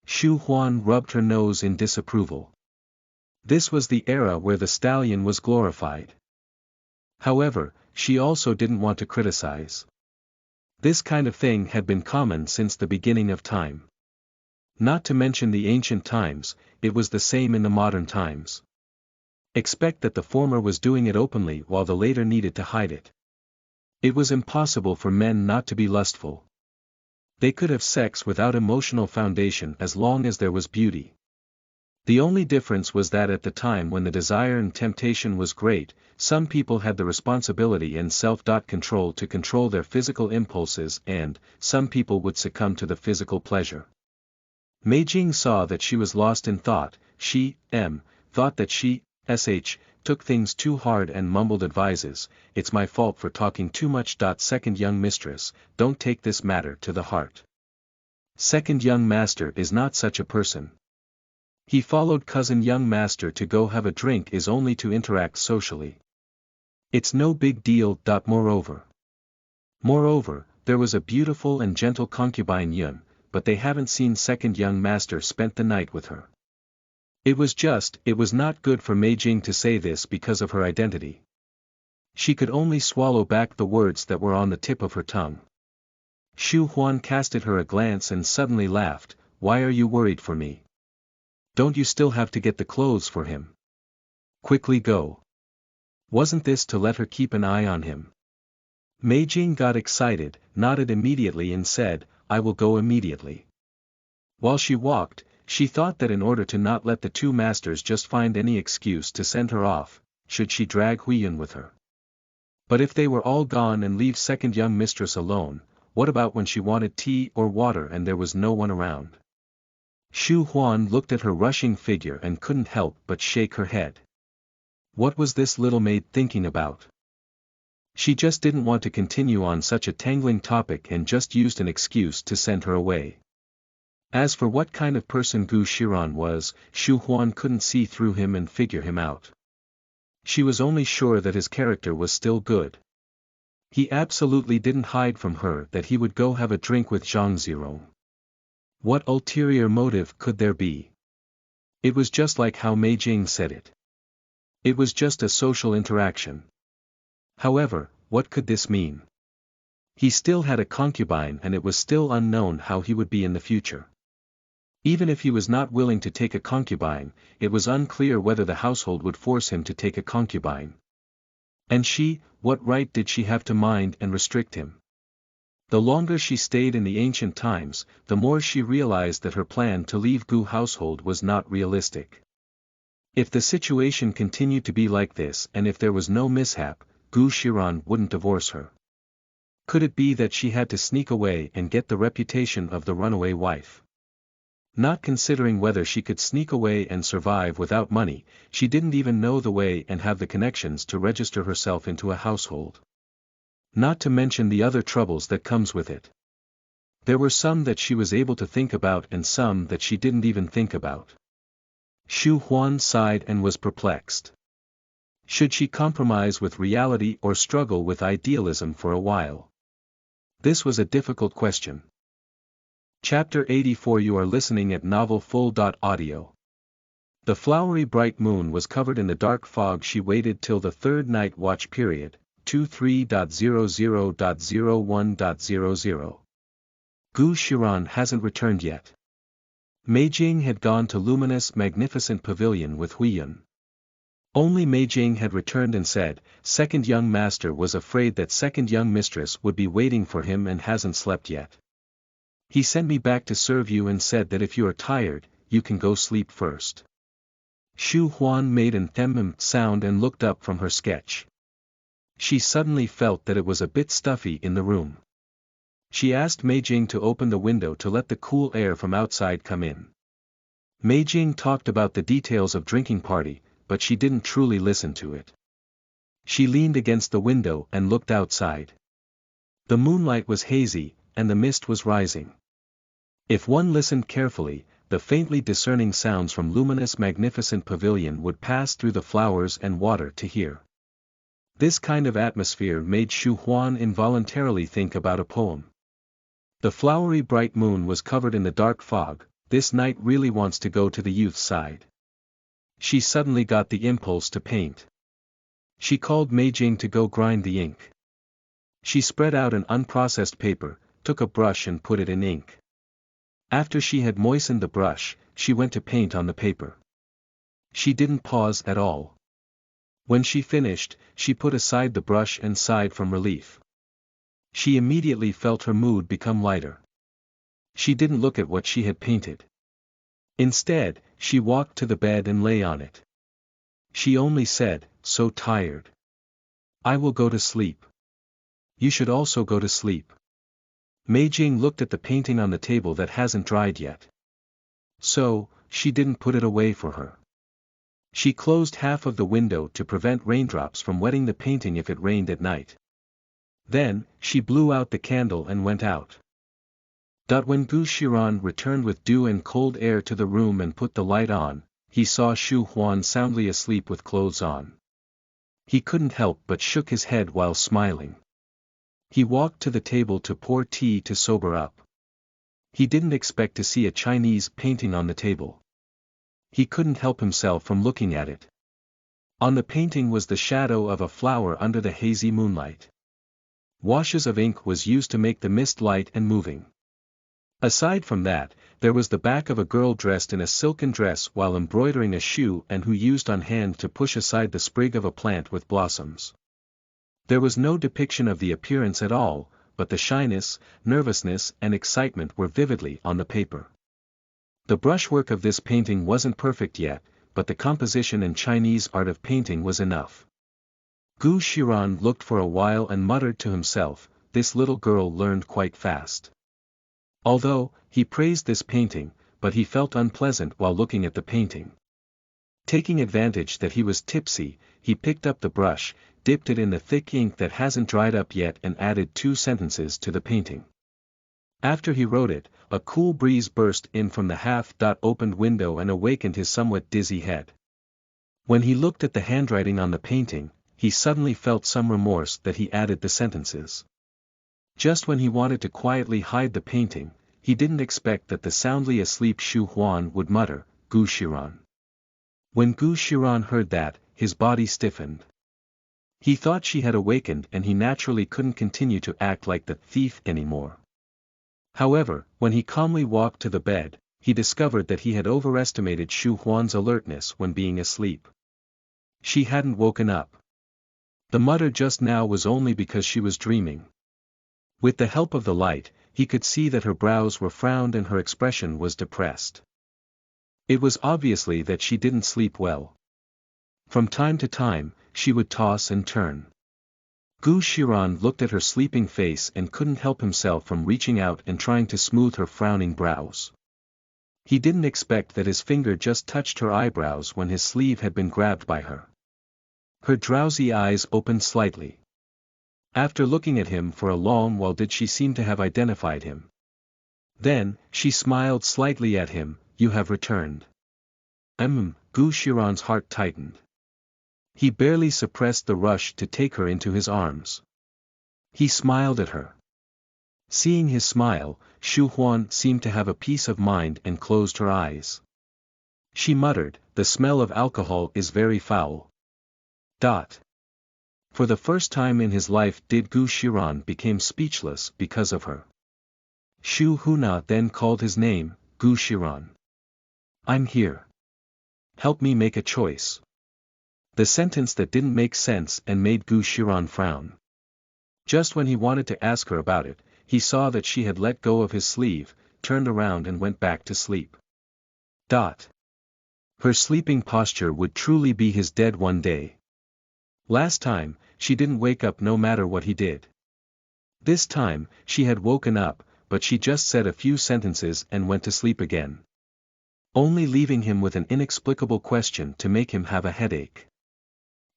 Xu Huan rubbed her nose in disapproval. This was the era where the stallion was glorified. However, she also didn't want to criticize. This kind of thing had been common since the beginning of time. Not to mention the ancient times, it was the same in the modern times. Expect that the former was doing it openly while the later needed to hide it. It was impossible for men not to be lustful. They could have sex without emotional foundation as long as there was beauty. The only difference was that at the time when the desire and temptation was great, some people had the responsibility and self-control to control their physical impulses and, some people would succumb to the physical pleasure. Mei Jing saw that she was lost in thought, thought that she, took things too hard and mumbled advices, it's my fault for talking too much. Second young mistress, don't take this matter to the heart. Second young master is not such a person. He followed cousin young master to go have a drink is only to interact socially. It's no big deal. Moreover, there was a beautiful and gentle concubine Yun, but they haven't seen second young master spent the night with her. It was not good for Mei Jing to say this because of her identity. She could only swallow back the words that were on the tip of her tongue. Xu Huan cast at her a glance and suddenly laughed, why are you worried for me? Don't you still have to get the clothes for him? Quickly go. Wasn't this to let her keep an eye on him? Mei Jing got excited, nodded immediately and said, I will go immediately. While she walked, she thought that in order to not let the 2 masters just find any excuse to send her off, should she drag Huiyun with her. But if they were all gone and leave second young mistress alone, what about when she wanted tea or water and there was no one around? Xu Huan looked at her rushing figure and couldn't help but shake her head. What was this little maid thinking about? She just didn't want to continue on such a tangling topic and just used an excuse to send her away. As for what kind of person Gu Shiran was, Xu Huan couldn't see through him and figure him out. She was only sure that his character was still good. He absolutely didn't hide from her that he would go have a drink with Zhang Zirong. What ulterior motive could there be? It was just like how Mei Jing said it. It was just a social interaction. However, what could this mean? He still had a concubine and it was still unknown how he would be in the future. Even if he was not willing to take a concubine, it was unclear whether the household would force him to take a concubine. And she, what right did she have to mind and restrict him? The longer she stayed in the ancient times, the more she realized that her plan to leave Gu household was not realistic. If the situation continued to be like this and if there was no mishap, Gu Shiran wouldn't divorce her. Could it be that she had to sneak away and get the reputation of the runaway wife? Not considering whether she could sneak away and survive without money, she didn't even know the way and have the connections to register herself into a household. Not to mention the other troubles that comes with it. There were some that she was able to think about and some that she didn't even think about. Xu Huan sighed and was perplexed. Should she compromise with reality or struggle with idealism for a while? This was a difficult question. Chapter 84 You are listening at novelfull.audio. The flowery bright moon was covered in the dark fog. She waited till the third night watch period, 23.00.01.00. Gu Shiran hasn't returned yet. Meijing had gone to luminous magnificent pavilion with Huiyun. Only Meijing had returned and said, second young master was afraid that second young mistress would be waiting for him and hasn't slept yet. He sent me back to serve you and said that if you are tired, you can go sleep first. Xu Huan made an sound and looked up from her sketch. She suddenly felt that it was a bit stuffy in the room. She asked Meijing to open the window to let the cool air from outside come in. Meijing talked about the details of drinking party, but she didn't truly listen to it. She leaned against the window and looked outside. The moonlight was hazy, and the mist was rising. If one listened carefully, the faintly discerning sounds from luminous magnificent pavilion would pass through the flowers and water to hear. This kind of atmosphere made Xu Huan involuntarily think about a poem. The flowery bright moon was covered in the dark fog. This night really wants to go to the youth's side. She suddenly got the impulse to paint. She called Meijing to go grind the ink. She spread out an unprocessed paper, took a brush and put it in ink. After she had moistened the brush, she went to paint on the paper. She didn't pause at all. When she finished, she put aside the brush and sighed from relief. She immediately felt her mood become lighter. She didn't look at what she had painted. Instead, she walked to the bed and lay on it. She only said, "So tired. I will go to sleep. You should also go to sleep." Meijing looked at the painting on the table that hasn't dried yet. So, she didn't put it away for her. She closed half of the window to prevent raindrops from wetting the painting if it rained at night. Then, she blew out the candle and went out. When Gu Shiran returned with dew and cold air to the room and put the light on, he saw Xu Huan soundly asleep with clothes on. He couldn't help but shook his head while smiling. He walked to the table to pour tea to sober up. He didn't expect to see a Chinese painting on the table. He couldn't help himself from looking at it. On the painting was the shadow of a flower under the hazy moonlight. Washes of ink was used to make the mist light and moving. Aside from that, there was the back of a girl dressed in a silken dress while embroidering a shoe and who used on hand to push aside the sprig of a plant with blossoms. There was no depiction of the appearance at all, but the shyness, nervousness and excitement were vividly on the paper. The brushwork of this painting wasn't perfect yet, but the composition and Chinese art of painting was enough. Gu Shiran looked for a while and muttered to himself, "This little girl learned quite fast." Although, he praised this painting, but he felt unpleasant while looking at the painting. Taking advantage that he was tipsy, he picked up the brush, dipped it in the thick ink that hasn't dried up yet and added 2 sentences to the painting. After he wrote it, a cool breeze burst in from the half-opened window and awakened his somewhat dizzy head. When he looked at the handwriting on the painting, he suddenly felt some remorse that he added the sentences. Just when he wanted to quietly hide the painting, he didn't expect that the soundly asleep Xu Huan would mutter, "Gu Shiran." When Gu Shiran heard that, his body stiffened. He thought she had awakened and he naturally couldn't continue to act like the thief anymore. However, when he calmly walked to the bed, he discovered that he had overestimated Xu Huan's alertness when being asleep. She hadn't woken up. The mutter just now was only because she was dreaming. With the help of the light, he could see that her brows were frowned and her expression was depressed. It was obviously that she didn't sleep well. From time to time, she would toss and turn. Gu Shiran looked at her sleeping face and couldn't help himself from reaching out and trying to smooth her frowning brows. He didn't expect that his finger just touched her eyebrows when his sleeve had been grabbed by her. Her drowsy eyes opened slightly. After looking at him for a long while did she seem to have identified him. Then, she smiled slightly at him, "You have returned." Gu Shiran's heart tightened. He barely suppressed the rush to take her into his arms. He smiled at her. Seeing his smile, Xu Huan seemed to have a peace of mind and closed her eyes. She muttered, the smell of alcohol is very foul. For the first time in his life did Gu Shiran became speechless because of her. Shu Huna then called his name, Gu Shiran. I'm here. Help me make a choice. The sentence that didn't make sense and made Gu Shiran frown. Just when he wanted to ask her about it, he saw that she had let go of his sleeve, turned around and went back to sleep. Her sleeping posture would truly be his dead one day. Last time, she didn't wake up no matter what he did. This time, she had woken up, but she just said a few sentences and went to sleep again. Only leaving him with an inexplicable question to make him have a headache.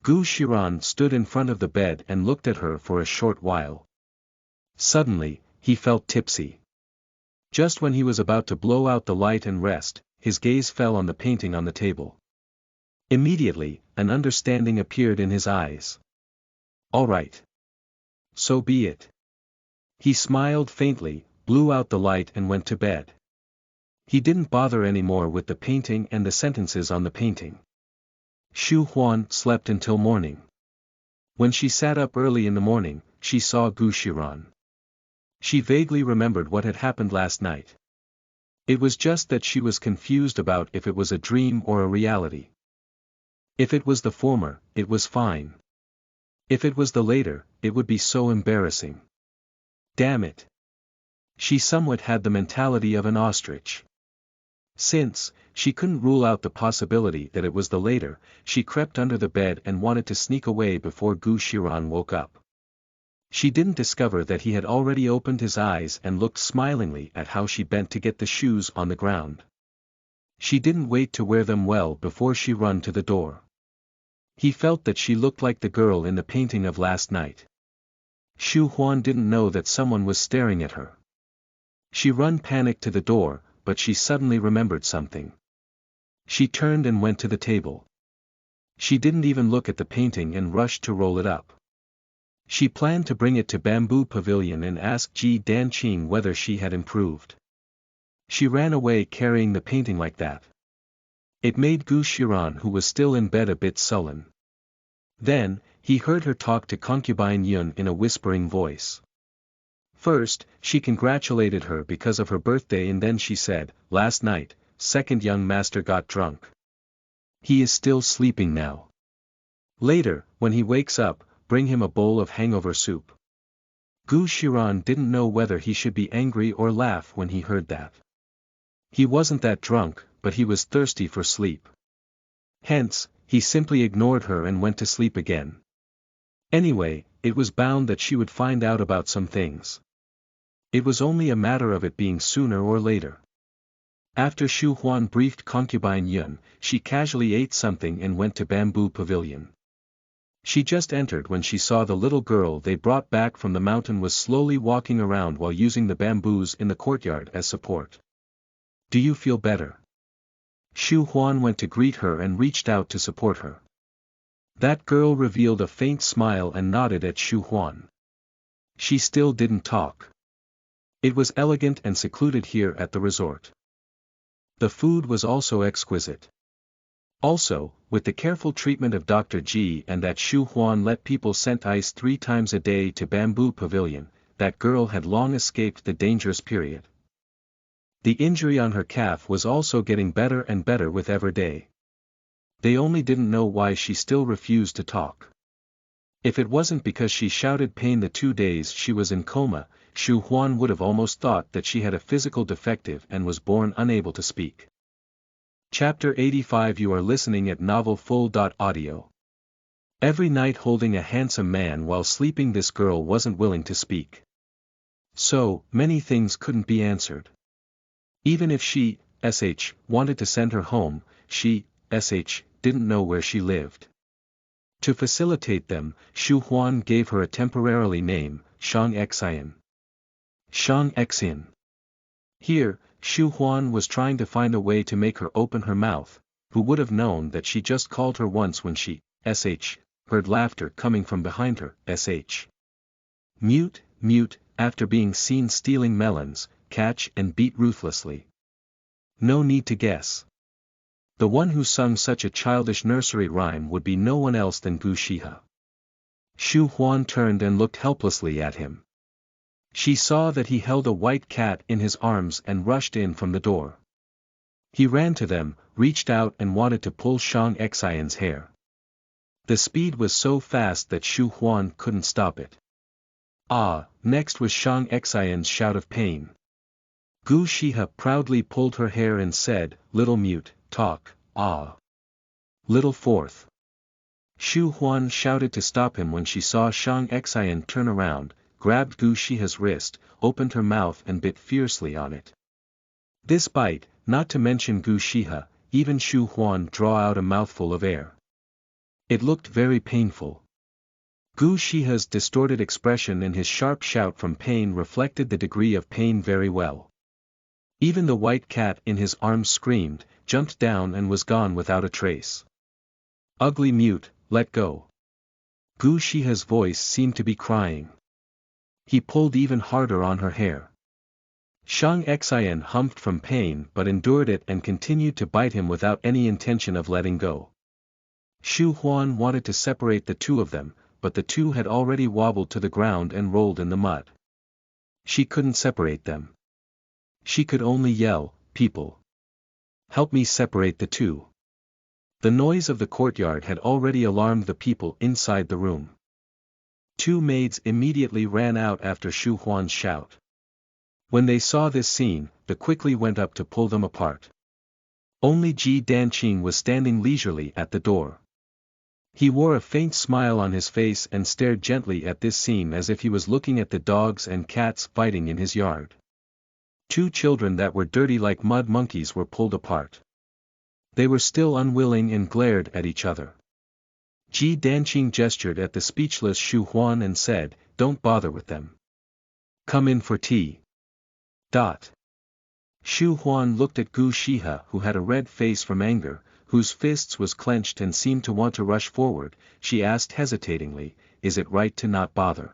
Gu Shiran stood in front of the bed and looked at her for a short while. Suddenly, he felt tipsy. Just when he was about to blow out the light and rest, his gaze fell on the painting on the table. Immediately, an understanding appeared in his eyes. All right. So be it. He smiled faintly, blew out the light and went to bed. He didn't bother anymore with the painting and the sentences on the painting. Shu Huan slept until morning. When she sat up early in the morning, she saw Gu Shiran. She vaguely remembered what had happened last night. It was just that she was confused about if it was a dream or a reality. If it was the former, it was fine. If it was the later, it would be so embarrassing. Damn it. She somewhat had the mentality of an ostrich. Since, she couldn't rule out the possibility that it was the later, she crept under the bed and wanted to sneak away before Gu Shiran woke up. She didn't discover that he had already opened his eyes and looked smilingly at how she bent to get the shoes on the ground. She didn't wait to wear them well before she ran to the door. He felt that she looked like the girl in the painting of last night. Shu Huan didn't know that someone was staring at her. She ran panicked to the door, but she suddenly remembered something. She turned and went to the table. She didn't even look at the painting and rushed to roll it up. She planned to bring it to Bamboo Pavilion and ask Ji Danqing whether she had improved. She ran away carrying the painting like that. It made Gu Shiran, who was still in bed, a bit sullen. Then, he heard her talk to concubine Yun in a whispering voice. First, she congratulated her because of her birthday, and then she said, last night, second young master got drunk. He is still sleeping now. Later, when he wakes up, bring him a bowl of hangover soup. Gu Shiran didn't know whether he should be angry or laugh when he heard that. He wasn't that drunk, but he was thirsty for sleep. Hence, he simply ignored her and went to sleep again. Anyway, it was bound that she would find out about some things. It was only a matter of it being sooner or later. After Shu Huan briefed concubine Yun, she casually ate something and went to Bamboo Pavilion. She just entered when she saw the little girl they brought back from the mountain was slowly walking around while using the bamboos in the courtyard as support. Do you feel better? Shu Huan went to greet her and reached out to support her. That girl revealed a faint smile and nodded at Shu Huan. She still didn't talk. It was elegant and secluded here at the resort. The food was also exquisite. Also, with the careful treatment of Dr. Ji and that Shu Huan let people sent ice 3 times a day to Bamboo Pavilion, that girl had long escaped the dangerous period. The injury on her calf was also getting better and better with every day. They only didn't know why she still refused to talk. If it wasn't because she shouted pain the 2 days she was in coma, Shu Huan would have almost thought that she had a physical defective and was born unable to speak. Chapter 85. You are listening at novelfull.audio. Every night holding a handsome man while sleeping, this girl wasn't willing to speak. So, many things couldn't be answered. Even if she, wanted to send her home, she, didn't know where she lived. To facilitate them, Shu Huan gave her a temporarily name, Shang Xian. Shang Xian. Here, Shu Huan was trying to find a way to make her open her mouth, who would have known that she just called her once when she, heard laughter coming from behind her, Mute, after being seen stealing melons, catch and beat ruthlessly. No need to guess. The one who sung such a childish nursery rhyme would be no one else than Gu Shihe. Shu Huan turned and looked helplessly at him. She saw that he held a white cat in his arms and rushed in from the door. He ran to them, reached out and wanted to pull Shang Xian's hair. The speed was so fast that Shu Huan couldn't stop it. Ah! Next was Shang Xian's shout of pain. Gu Shihe proudly pulled her hair and said, "Little mute, talk, ah! Little fourth." Shu Huan shouted to stop him when she saw Shang Xian turn around, grabbed Gu Shihe's wrist, opened her mouth and bit fiercely on it. This bite, not to mention Gu Shihe, even Shu Huan draw out a mouthful of air. It looked very painful. Gu Shihe's distorted expression and his sharp shout from pain reflected the degree of pain very well. Even the white cat in his arms screamed, jumped down and was gone without a trace. "Ugly mute, let go." Gu Shihe's voice seemed to be crying. He pulled even harder on her hair. Shang Xian humphed from pain but endured it and continued to bite him without any intention of letting go. Shu Huan wanted to separate the two of them, but the two had already wobbled to the ground and rolled in the mud. She couldn't separate them. She could only yell, "People! Help me separate the two." The noise of the courtyard had already alarmed the people inside the room. Two maids immediately ran out after Shu Huan's shout. When they saw this scene, they quickly went up to pull them apart. Only Ji Danqing was standing leisurely at the door. He wore a faint smile on his face and stared gently at this scene as if he was looking at the dogs and cats fighting in his yard. Two children that were dirty like mud monkeys were pulled apart. They were still unwilling and glared at each other. Ji Danqing gestured at the speechless Shu Huan and said, "Don't bother with them. Come in for tea." Shu Huan looked at Gu Shihe who had a red face from anger, whose fists was clenched and seemed to want to rush forward. She asked hesitatingly, "Is it right to not bother?"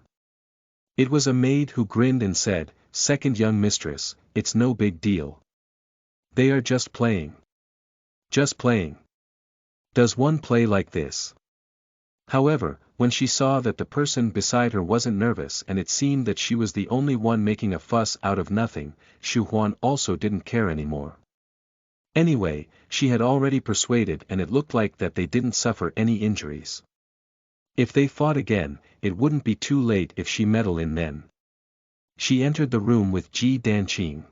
It was a maid who grinned and said, "Second young mistress, it's no big deal. They are just playing." Just playing. Does one play like this? However, when she saw that the person beside her wasn't nervous and it seemed that she was the only one making a fuss out of nothing, Shu Huan also didn't care anymore. Anyway, she had already persuaded and it looked like that they didn't suffer any injuries. If they fought again, it wouldn't be too late if she meddled in then. She entered the room with Ji Danqing.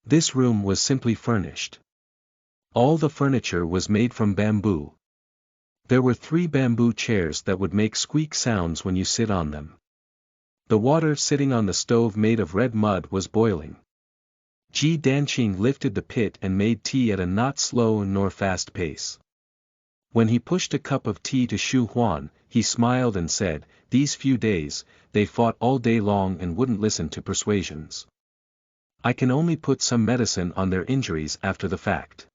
This room was simply furnished. All the furniture was made from bamboo. There were 3 bamboo chairs that would make squeak sounds when you sit on them. The water sitting on the stove made of red mud was boiling. Ji Danqing lifted the pit and made tea at a not slow nor fast pace. When he pushed a cup of tea to Shu Huan, he smiled and said, "These few days, they fought all day long and wouldn't listen to persuasions. I can only put some medicine on their injuries after the fact."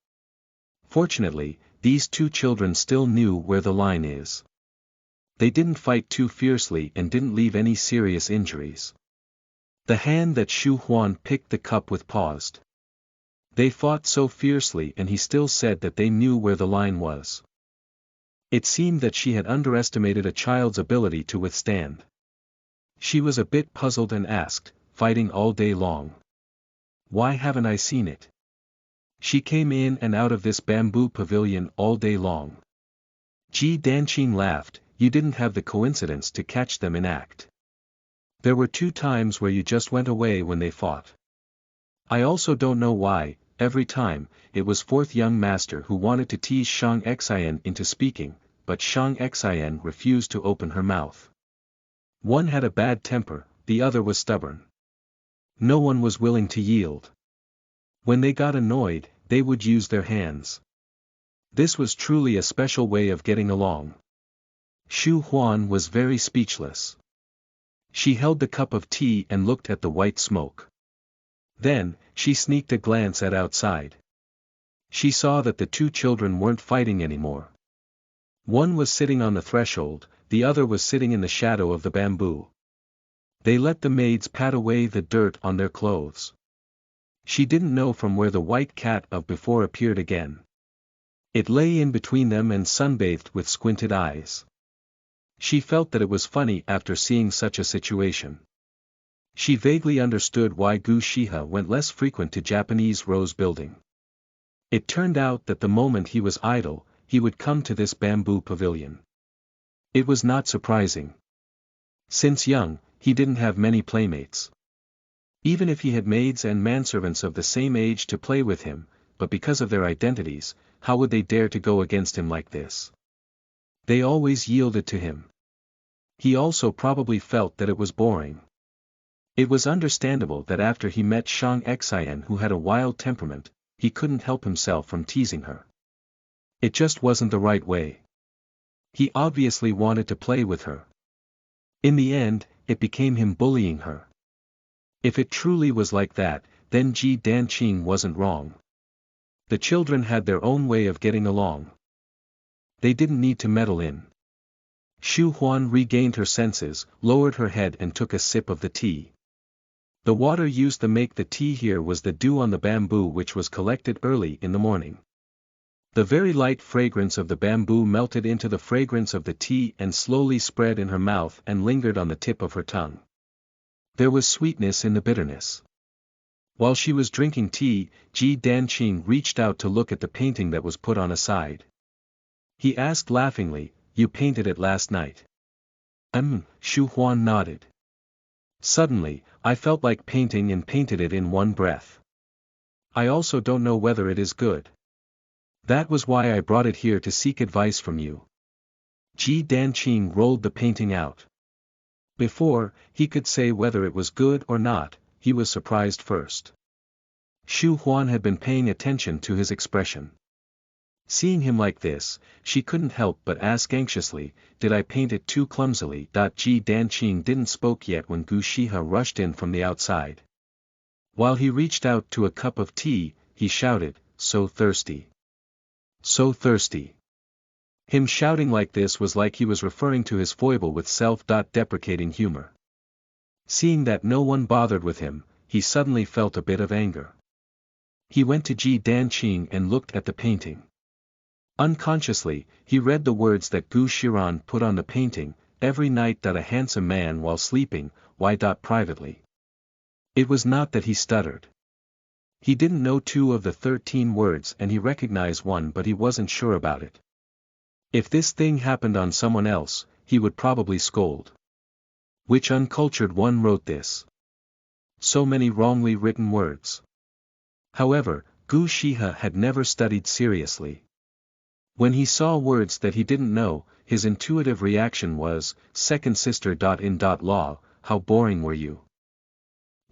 Fortunately, these 2 children still knew where the line is. They didn't fight too fiercely and didn't leave any serious injuries. The hand that Shu Huan picked the cup with paused. They fought so fiercely and he still said that they knew where the line was. It seemed that she had underestimated a child's ability to withstand. She was a bit puzzled and asked, "Fighting all day long? Why haven't I seen it? She came in and out of this bamboo pavilion all day long." Ji Danqing laughed, "You didn't have the coincidence to catch them in act. There were 2 times where you just went away when they fought. I also don't know why, every time, it was 4th young master who wanted to tease Shang Xian into speaking, but Shang Xian refused to open her mouth. One had a bad temper, the other was stubborn. No one was willing to yield. When they got annoyed, they would use their hands. This was truly a special way of getting along." Shu Huan was very speechless. She held the cup of tea and looked at the white smoke. Then, she sneaked a glance at outside. She saw that the 2 children weren't fighting anymore. One was sitting on the threshold, the other was sitting in the shadow of the bamboo. They let the maids pat away the dirt on their clothes. She didn't know from where the white cat of before appeared again. It lay in between them and sunbathed with squinted eyes. She felt that it was funny after seeing such a situation. She vaguely understood why Gu Shihe went less frequent to Japanese Rose Building. It turned out that the moment he was idle, he would come to this bamboo pavilion. It was not surprising. Since young, he didn't have many playmates. Even if he had maids and manservants of the same age to play with him, but because of their identities, how would they dare to go against him like this? They always yielded to him. He also probably felt that it was boring. It was understandable that after he met Shang Xian, who had a wild temperament, he couldn't help himself from teasing her. It just wasn't the right way. He obviously wanted to play with her. In the end, it became him bullying her. If it truly was like that, then Ji Danqing wasn't wrong. The children had their own way of getting along. They didn't need to meddle in. Xu Huan regained her senses, lowered her head and took a sip of the tea. The water used to make the tea here was the dew on the bamboo which was collected early in the morning. The very light fragrance of the bamboo melted into the fragrance of the tea and slowly spread in her mouth and lingered on the tip of her tongue. There was sweetness in the bitterness. While she was drinking tea, Ji Danqing reached out to look at the painting that was put on a side. He asked laughingly, "You painted it last night?" Xu Huan nodded. Suddenly, I felt like painting and painted it in one breath. I also don't know whether it is good. That was why I brought it here to seek advice from you. Ji Danqing rolled the painting out. Before he could say whether it was good or not, he was surprised first. Xu Huan had been paying attention to his expression. Seeing him like this, she couldn't help but ask anxiously, "Did I paint it too clumsily?" Ji Danqing didn't spoke yet when Gu Shihe rushed in from the outside. While he reached out to a cup of tea, he shouted, "So thirsty! So thirsty!" Him shouting like this was like he was referring to his foible with self-deprecating humor. Seeing that no one bothered with him, he suddenly felt a bit of anger. He went to Ji Danqing and looked at the painting. Unconsciously, he read the words that Gu Shiran put on the painting, "Every night a handsome man while sleeping, why privately." It was not that he stuttered. He didn't know 2 of the 13 words and he recognized one, but he wasn't sure about it. If this thing happened on someone else, he would probably scold. Which uncultured one wrote this? So many wrongly written words. However, Gu Shihe had never studied seriously. When he saw words that he didn't know, his intuitive reaction was, "Second sister. In law, how boring were you?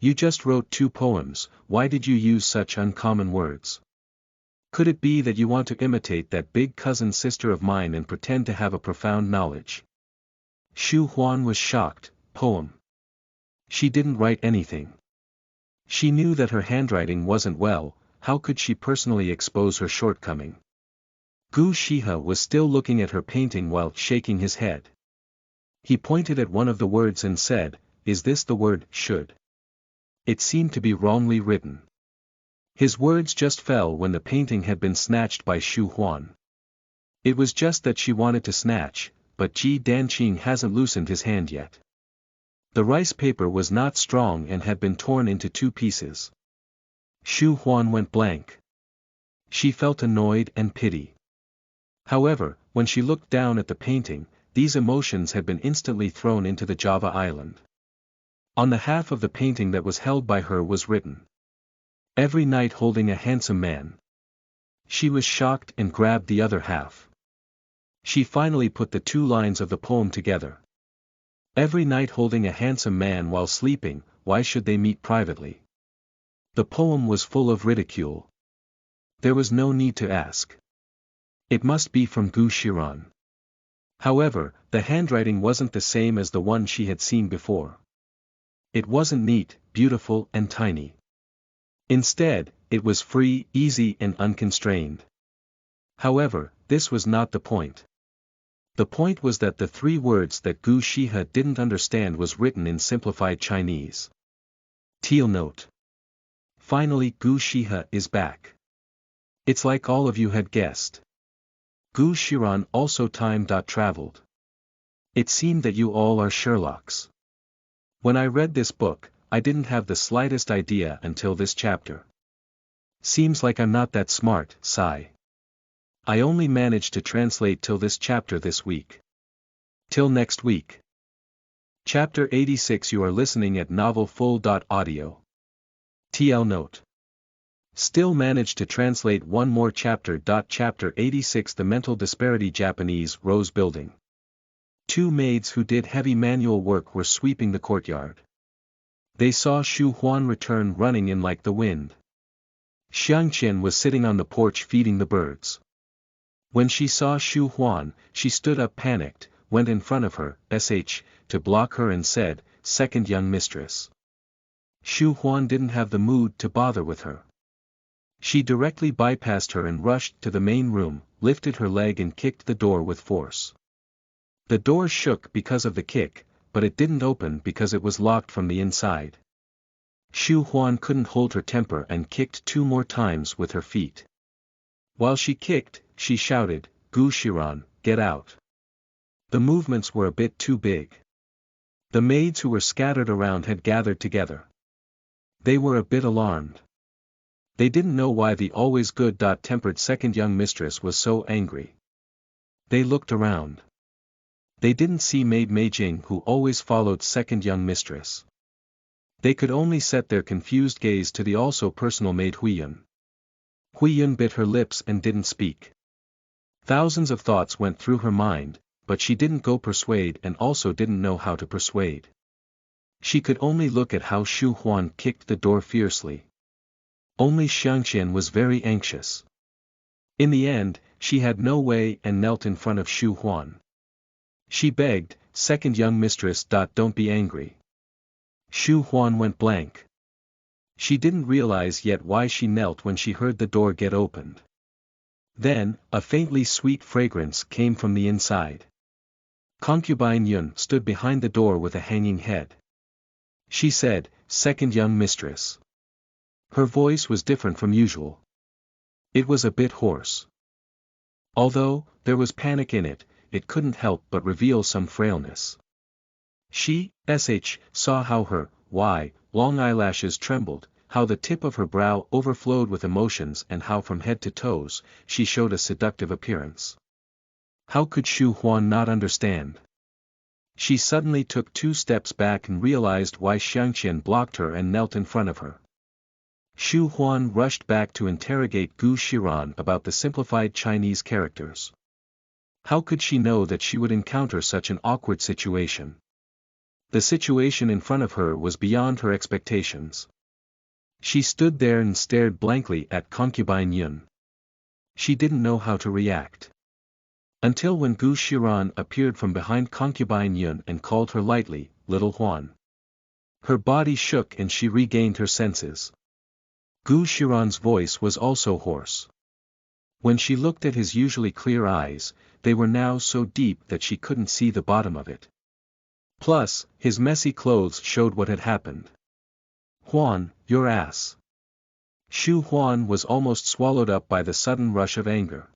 You just wrote 2 poems, why did you use such uncommon words? Could it be that you want to imitate that big cousin sister of mine and pretend to have a profound knowledge?" Xu Huan was shocked. Poem. She didn't write anything. She knew that her handwriting wasn't well, how could she personally expose her shortcoming? Gu Shihe was still looking at her painting while shaking his head. He pointed at one of the words and said, "Is this the word, should?" It seemed to be wrongly written. His words just fell when the painting had been snatched by Xu Huan. It was just that she wanted to snatch, but Ji Danqing hasn't loosened his hand yet. The rice paper was not strong and had been torn into 2 pieces. Xu Huan went blank. She felt annoyed and pity. However, when she looked down at the painting, these emotions had been instantly thrown into the Java island. On the half of the painting that was held by her was written, "Every night holding a handsome man." She was shocked and grabbed the other half. She finally put the 2 lines of the poem together. Every night holding a handsome man while sleeping, why should they meet privately? The poem was full of ridicule. There was no need to ask. It must be from Gu Shiran. However, the handwriting wasn't the same as the one she had seen before. It wasn't neat, beautiful and tiny. Instead, it was free, easy and unconstrained. However, this was not the point. The point was that the 3 words that Gu Shihe didn't understand was written in simplified Chinese. Teal note. Finally Gu Shihe is back. It's like all of you had guessed. Gu Shiran also time-traveled. It seemed that you all are Sherlocks. When I read this book, I didn't have the slightest idea until this chapter. Seems like I'm not that smart, sigh. I only managed to translate till this chapter this week. Till next week. Chapter 86. You are listening at novelfull.audio. TL note. Still managed to translate one more chapter. Chapter 86. The mental disparity. Japanese Rose Building. Two maids who did heavy manual work were sweeping the courtyard. They saw Xu Huan return running in like the wind. Xiangqian was sitting on the porch feeding the birds. When she saw Xu Huan, she stood up panicked, went in front of her, to block her and said, "Second young mistress." Xu Huan didn't have the mood to bother with her. She directly bypassed her and rushed to the main room, lifted her leg and kicked the door with force. The door shook because of the kick, but it didn't open because it was locked from the inside. Xu Huan couldn't hold her temper and kicked 2 more times with her feet. While she kicked, she shouted, "Gu Shiran, get out." The movements were a bit too big. The maids who were scattered around had gathered together. They were a bit alarmed. They didn't know why the always good-tempered second young mistress was so angry. They looked around. They didn't see maid Mei Jing, who always followed second young mistress. They could only set their confused gaze to the also personal maid Huiyun. Huiyun bit her lips and didn't speak. Thousands of thoughts went through her mind, but she didn't go persuade and also didn't know how to persuade. She could only look at how Xu Huan kicked the door fiercely. Only Xiangqian was very anxious. In the end, she had no way and knelt in front of Xu Huan. She begged, "Second young mistress. Don't be angry." Xu Huan went blank. She didn't realize yet why she knelt when she heard the door get opened. Then, a faintly sweet fragrance came from the inside. Concubine Yun stood behind the door with a hanging head. She said, "Second young mistress." Her voice was different from usual. It was a bit hoarse. Although there was panic in it, it couldn't help but reveal some frailness. She, saw how her, long eyelashes trembled, how the tip of her brow overflowed with emotions and how from head to toes, she showed a seductive appearance. How could Xu Huan not understand? She suddenly took 2 steps back and realized why Xiangqian blocked her and knelt in front of her. Xu Huan rushed back to interrogate Gu Shiran about the simplified Chinese characters. How could she know that she would encounter such an awkward situation? The situation in front of her was beyond her expectations. She stood there and stared blankly at Concubine Yun. She didn't know how to react. Until when Gu Shiran appeared from behind Concubine Yun and called her lightly, "Little Huan." Her body shook and she regained her senses. Gu Shiran's voice was also hoarse. When she looked at his usually clear eyes, they were now so deep that she couldn't see the bottom of it. Plus, his messy clothes showed what had happened. "Huan, your ass." Xu Huan was almost swallowed up by the sudden rush of anger.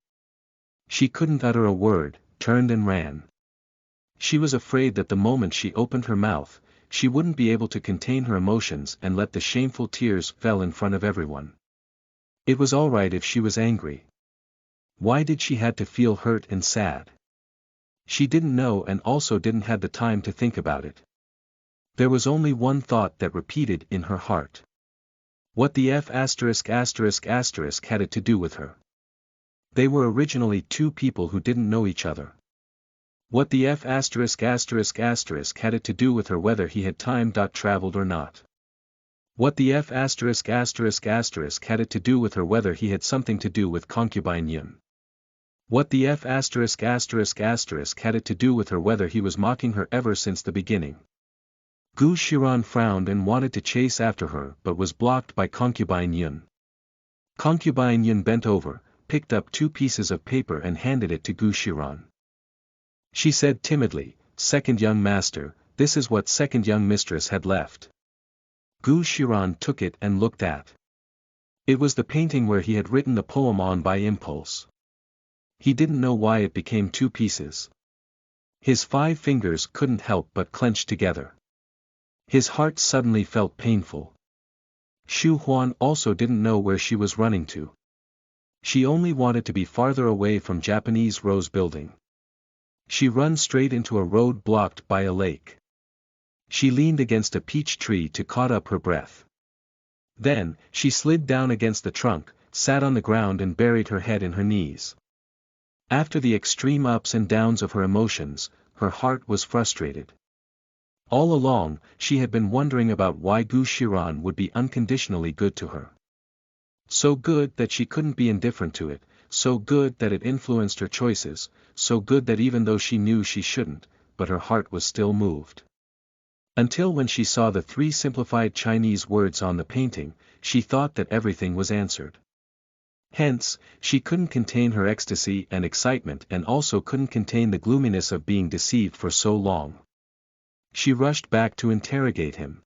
She couldn't utter a word, turned and ran. She was afraid that the moment she opened her mouth, she wouldn't be able to contain her emotions and let the shameful tears fell in front of everyone. It was all right if she was angry. Why did she had to feel hurt and sad? She didn't know and also didn't have the time to think about it. There was only one thought that repeated in her heart. What the F*** had it to do with her? They were originally 2 people who didn't know each other. What the F*** had it to do with her whether he had time-traveled or not? What the F*** had it to do with her whether he had something to do with Concubine Yun? What the F*** had it to do with her whether he was mocking her ever since the beginning? Gu Shiran frowned and wanted to chase after her but was blocked by Concubine Yun. Concubine Yun bent over, picked up 2 pieces of paper and handed it to Gu Shiran. She said timidly, "Second young master, this is what second young mistress had left." Gu Shiran took it and looked at. It was the painting where he had written the poem on by impulse. He didn't know why it became two pieces. His 5 fingers couldn't help but clench together. His heart suddenly felt painful. Xu Huan also didn't know where she was running to. She only wanted to be farther away from Japanese Rose Building. She ran straight into a road blocked by a lake. She leaned against a peach tree to caught up her breath. Then, she slid down against the trunk, sat on the ground and buried her head in her knees. After the extreme ups and downs of her emotions, her heart was frustrated. All along, she had been wondering about why Gu Shiran would be unconditionally good to her. So good that she couldn't be indifferent to it, so good that it influenced her choices, so good that even though she knew she shouldn't, but her heart was still moved. Until when she saw the 3 simplified Chinese words on the painting, she thought that everything was answered. Hence, she couldn't contain her ecstasy and excitement and also couldn't contain the gloominess of being deceived for so long. She rushed back to interrogate him.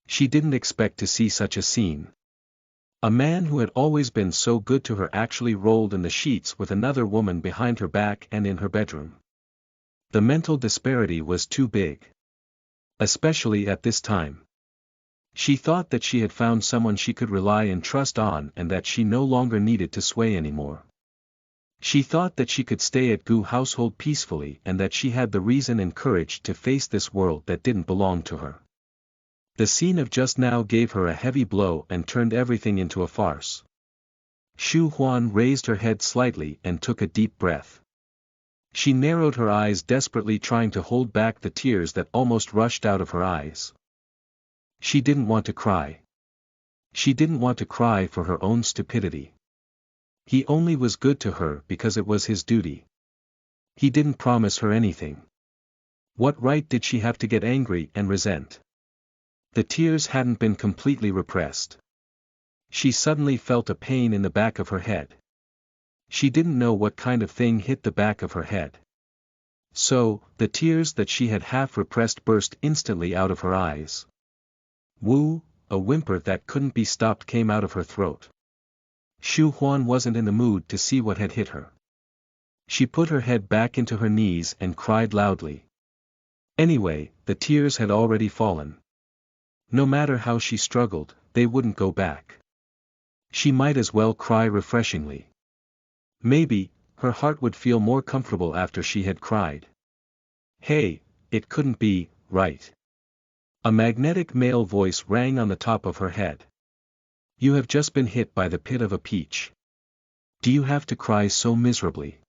She didn't expect to see such a scene. A man who had always been so good to her actually rolled in the sheets with another woman behind her back and in her bedroom. The mental disparity was too big. Especially at this time. She thought that she had found someone she could rely and trust on and that she no longer needed to sway anymore. She thought that she could stay at Gu household peacefully and that she had the reason and courage to face this world that didn't belong to her. The scene of just now gave her a heavy blow and turned everything into a farce. Xu Huan raised her head slightly and took a deep breath. She narrowed her eyes desperately trying to hold back the tears that almost rushed out of her eyes. She didn't want to cry. She didn't want to cry for her own stupidity. He only was good to her because it was his duty. He didn't promise her anything. What right did she have to get angry and resent? The tears hadn't been completely repressed. She suddenly felt a pain in the back of her head. She didn't know what kind of thing hit the back of her head. So, the tears that she had half repressed burst instantly out of her eyes. Woo, a whimper that couldn't be stopped came out of her throat. Xu Huan wasn't in the mood to see what had hit her. She put her head back into her knees and cried loudly. Anyway, the tears had already fallen. No matter how she struggled, they wouldn't go back. She might as well cry refreshingly. Maybe, her heart would feel more comfortable after she had cried. Hey, it couldn't be, right? A magnetic male voice rang on the top of her head. You have just been hit by the pit of a peach. Do you have to cry so miserably?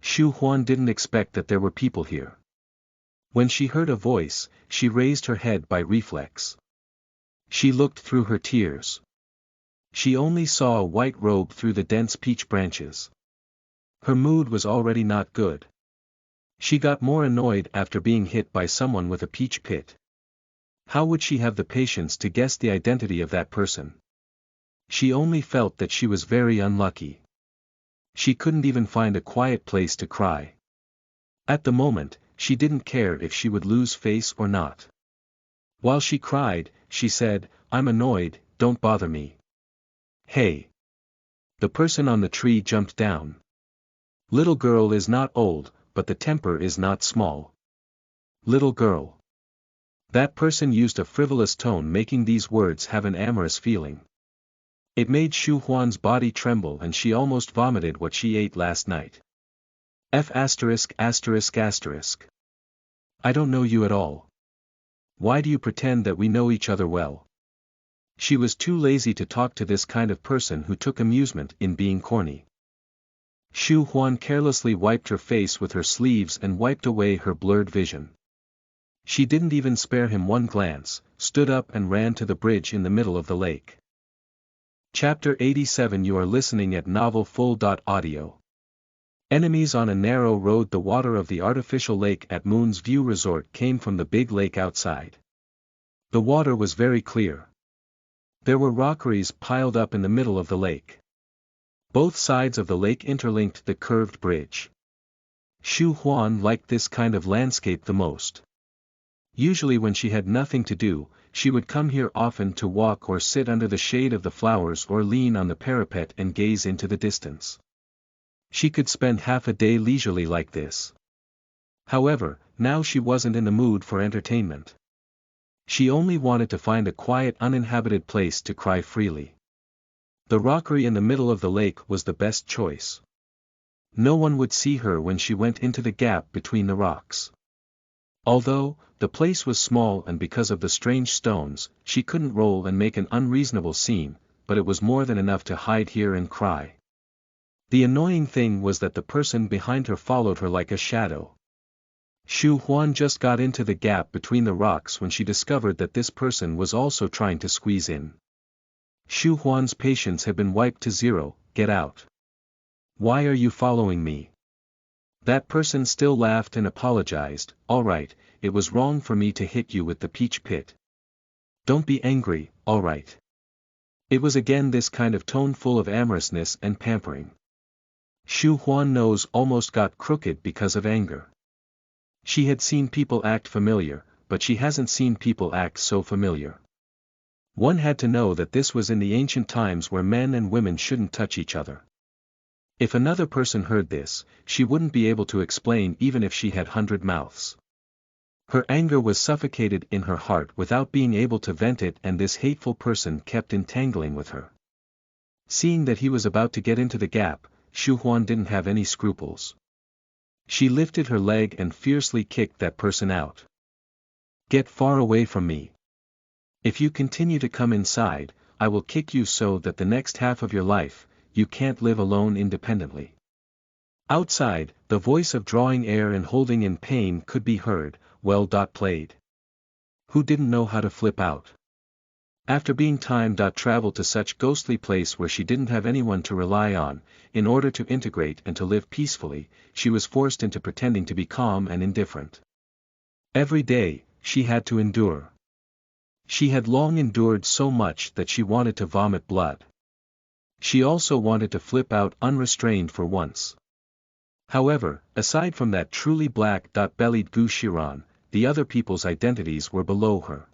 Xu Huan didn't expect that there were people here. When she heard a voice, she raised her head by reflex. She looked through her tears. She only saw a white robe through the dense peach branches. Her mood was already not good. She got more annoyed after being hit by someone with a peach pit. How would she have the patience to guess the identity of that person? She only felt that she was very unlucky. She couldn't even find a quiet place to cry. At the moment, she didn't care if she would lose face or not. While she cried, she said, I'm annoyed, don't bother me. Hey! The person on the tree jumped down. Little girl is not old, but the temper is not small. Little girl. That person used a frivolous tone making these words have an amorous feeling. It made Xu Huan's body tremble and she almost vomited what she ate last night. F*******. I don't know you at all. Why do you pretend that we know each other well? She was too lazy to talk to this kind of person who took amusement in being corny. Xu Huan carelessly wiped her face with her sleeves and wiped away her blurred vision. She didn't even spare him one glance, stood up and ran to the bridge in the middle of the lake. Chapter 87 You are listening at novelfull.audio. Enemies on a narrow road. The water of the artificial lake at Moon's View Resort came from the big lake outside. The water was very clear. There were rockeries piled up in the middle of the lake. Both sides of the lake interlinked the curved bridge. Xu Huan liked this kind of landscape the most. Usually when she had nothing to do, she would come here often to walk or sit under the shade of the flowers or lean on the parapet and gaze into the distance. She could spend half a day leisurely like this. However, now she wasn't in the mood for entertainment. She only wanted to find a quiet uninhabited place to cry freely. The rockery in the middle of the lake was the best choice. No one would see her when she went into the gap between the rocks. Although, the place was small and because of the strange stones, she couldn't roll and make an unreasonable scene, but it was more than enough to hide here and cry. The annoying thing was that the person behind her followed her like a shadow. Xu Huan just got into the gap between the rocks when she discovered that this person was also trying to squeeze in. Xu Huan's patience had been wiped to zero. Get out. Why are you following me? That person still laughed and apologized. All right, it was wrong for me to hit you with the peach pit. Don't be angry, all right. It was again this kind of tone full of amorousness and pampering. Xu Huan's nose almost got crooked because of anger. She had seen people act familiar, but she hasn't seen people act so familiar. One had to know that this was in the ancient times where men and women shouldn't touch each other. If another person heard this, she wouldn't be able to explain even if she had 100 mouths. Her anger was suffocated in her heart without being able to vent it, and this hateful person kept entangling with her. Seeing that he was about to get into the gap, Xu Huan didn't have any scruples. She lifted her leg and fiercely kicked that person out. Get far away from me. If you continue to come inside, I will kick you so that the next half of your life, you can't live alone independently. Outside, the voice of drawing air and holding in pain could be heard. Well played. Who didn't know how to flip out? After being time-traveled to such ghostly place where she didn't have anyone to rely on, in order to integrate and to live peacefully, she was forced into pretending to be calm and indifferent. Every day, she had to endure. She had long endured so much that she wanted to vomit blood. She also wanted to flip out unrestrained for once. However, aside from that truly black-bellied Gu Shiran, the other people's identities were below her.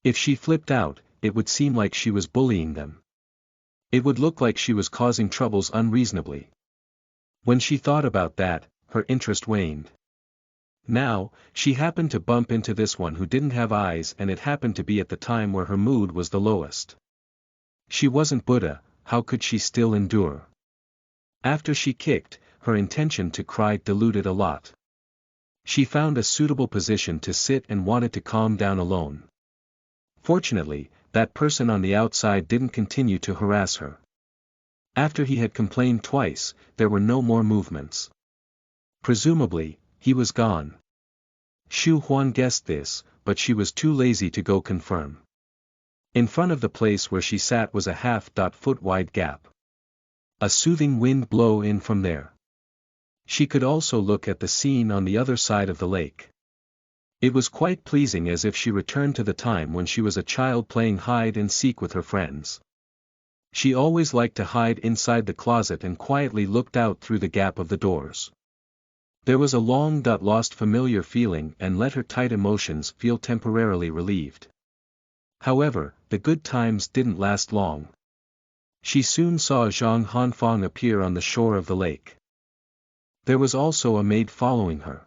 If she flipped out, it would seem like she was bullying them. It would look like she was causing troubles unreasonably. When she thought about that, her interest waned. Now, she happened to bump into this one who didn't have eyes, and it happened to be at the time where her mood was the lowest. She wasn't Buddha, how could she still endure? After she kicked, her intention to cry diluted a lot. She found a suitable position to sit and wanted to calm down alone. Fortunately, that person on the outside didn't continue to harass her. After he had complained twice, there were no more movements. Presumably, he was gone. Xu Huan guessed this, but she was too lazy to go confirm. In front of the place where she sat was a half-foot wide gap. A soothing wind blew in from there. She could also look at the scene on the other side of the lake. It was quite pleasing, as if she returned to the time when she was a child playing hide and seek with her friends. She always liked to hide inside the closet and quietly looked out through the gap of the doors. There was a long-lost familiar feeling and let her tight emotions feel temporarily relieved. However, the good times didn't last long. She soon saw Zhang Hanfang appear on the shore of the lake. There was also a maid following her.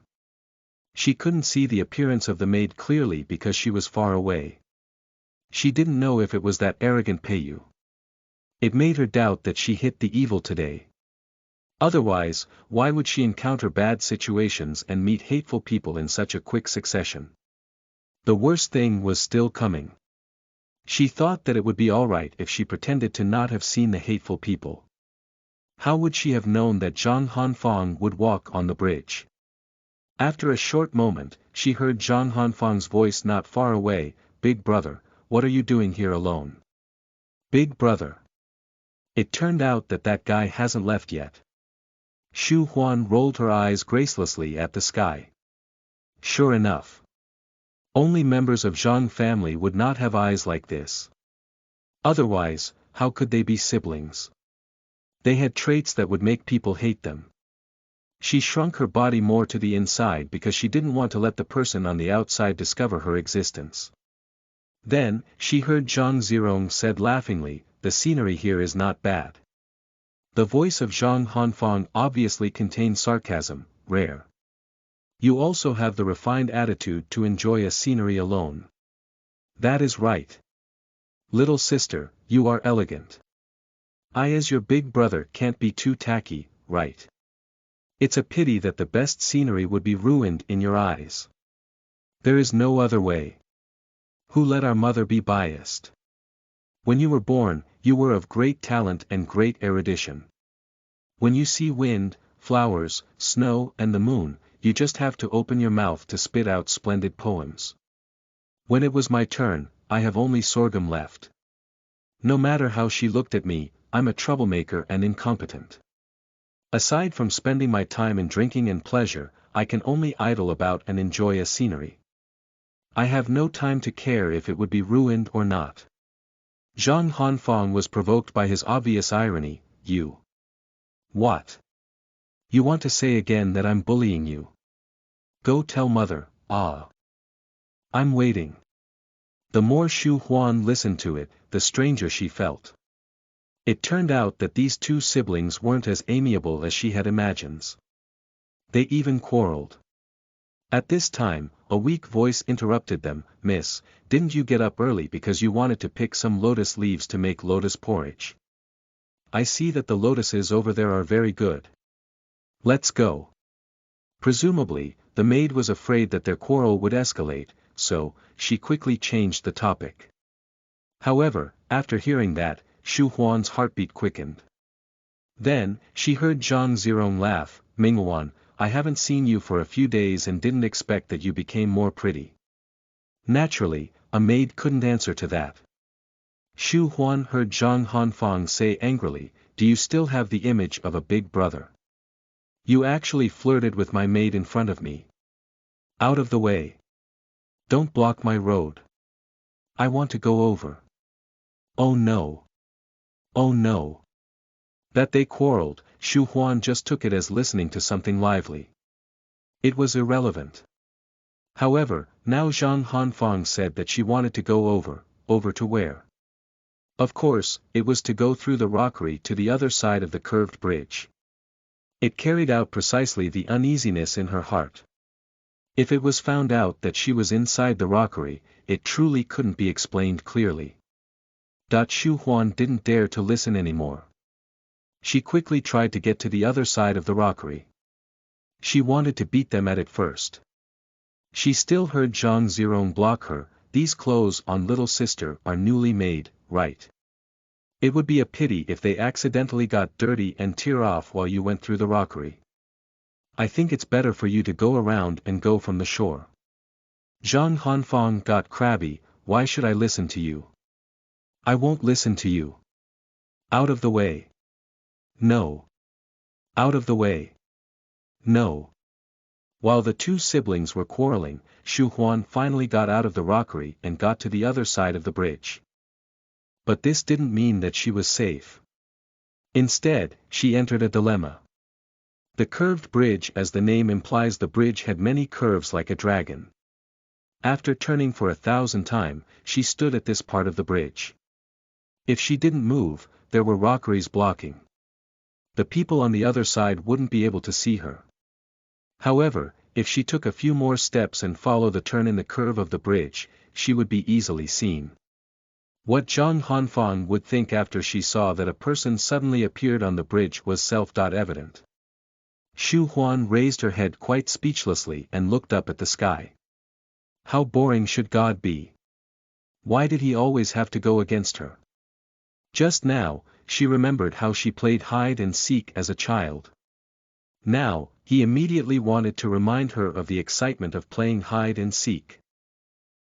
She couldn't see the appearance of the maid clearly because she was far away. She didn't know if it was that arrogant Peiyu. It made her doubt that she hit the evil today. Otherwise, why would she encounter bad situations and meet hateful people in such a quick succession? The worst thing was still coming. She thought that it would be alright if she pretended to not have seen the hateful people. How would she have known that Zhang Hanfang would walk on the bridge? After a short moment, she heard Zhang Hanfang's voice not far away. Big brother, what are you doing here alone? Big brother. It turned out that that guy hasn't left yet. Xu Huan rolled her eyes gracelessly at the sky. Sure enough. Only members of Zhang family would not have eyes like this. Otherwise, how could they be siblings? They had traits that would make people hate them. She shrunk her body more to the inside because she didn't want to let the person on the outside discover her existence. Then, she heard Zhang Zirong said laughingly, the scenery here is not bad. The voice of Zhang Hanfang obviously contained sarcasm, rare. You also have the refined attitude to enjoy a scenery alone. That is right. Little sister, you are elegant. I as your big brother can't be too tacky, right? It's a pity that the best scenery would be ruined in your eyes. There is no other way. Who let our mother be biased? When you were born, you were of great talent and great erudition. When you see wind, flowers, snow and the moon, you just have to open your mouth to spit out splendid poems. When it was my turn, I have only sorghum left. No matter how she looked at me, I'm a troublemaker and incompetent. Aside from spending my time in drinking and pleasure, I can only idle about and enjoy a scenery. I have no time to care if it would be ruined or not. Zhang Hanfang was provoked by his obvious irony. You. What? You want to say again that I'm bullying you? Go tell mother. Ah. I'm waiting. The more Xu Huan listened to it, the stranger she felt. It turned out that these two siblings weren't as amiable as she had imagined. They even quarreled. At this time, a weak voice interrupted them. Miss, didn't you get up early because you wanted to pick some lotus leaves to make lotus porridge? I see that the lotuses over there are very good. Let's go. Presumably, the maid was afraid that their quarrel would escalate, so, she quickly changed the topic. However, after hearing that, Xu Huan's heartbeat quickened. Then, she heard Zhang Zirong laugh. Mingwan, I haven't seen you for a few days and didn't expect that you became more pretty. Naturally, a maid couldn't answer to that. Xu Huan heard Zhang Hanfang say angrily, do you still have the image of a big brother? You actually flirted with my maid in front of me. Out of the way. Don't block my road. I want to go over. Oh no. Oh no. That they quarreled, Xu Huan just took it as listening to something lively. It was irrelevant. However, now Zhang Hanfang said that she wanted to go over to where? Of course, it was to go through the rockery to the other side of the curved bridge. It carried out precisely the uneasiness in her heart. If it was found out that she was inside the rockery, it truly couldn't be explained clearly. Xu Huan didn't dare to listen anymore. She quickly tried to get to the other side of the rockery. She wanted to beat them at it first. She still heard Zhang Zirong block her. These clothes on little sister are newly made, right? It would be a pity if they accidentally got dirty and tear off while you went through the rockery. I think it's better for you to go around and go from the shore. Zhang Hanfang got crabby. Why should I listen to you? I won't listen to you. Out of the way. No. Out of the way. No. While the two siblings were quarreling, Xu Huan finally got out of the rockery and got to the other side of the bridge. But this didn't mean that she was safe. Instead, she entered a dilemma. The curved bridge, as the name implies, the bridge had many curves like a dragon. After turning for 1,000 times, she stood at this part of the bridge. If she didn't move, there were rockeries blocking. The people on the other side wouldn't be able to see her. However, if she took a few more steps and followed the turn in the curve of the bridge, she would be easily seen. What Zhang Hanfang would think after she saw that a person suddenly appeared on the bridge was self-evident. Xu Huan raised her head quite speechlessly and looked up at the sky. How boring should God be? Why did he always have to go against her? Just now, she remembered how she played hide and seek as a child. Now, he immediately wanted to remind her of the excitement of playing hide and seek.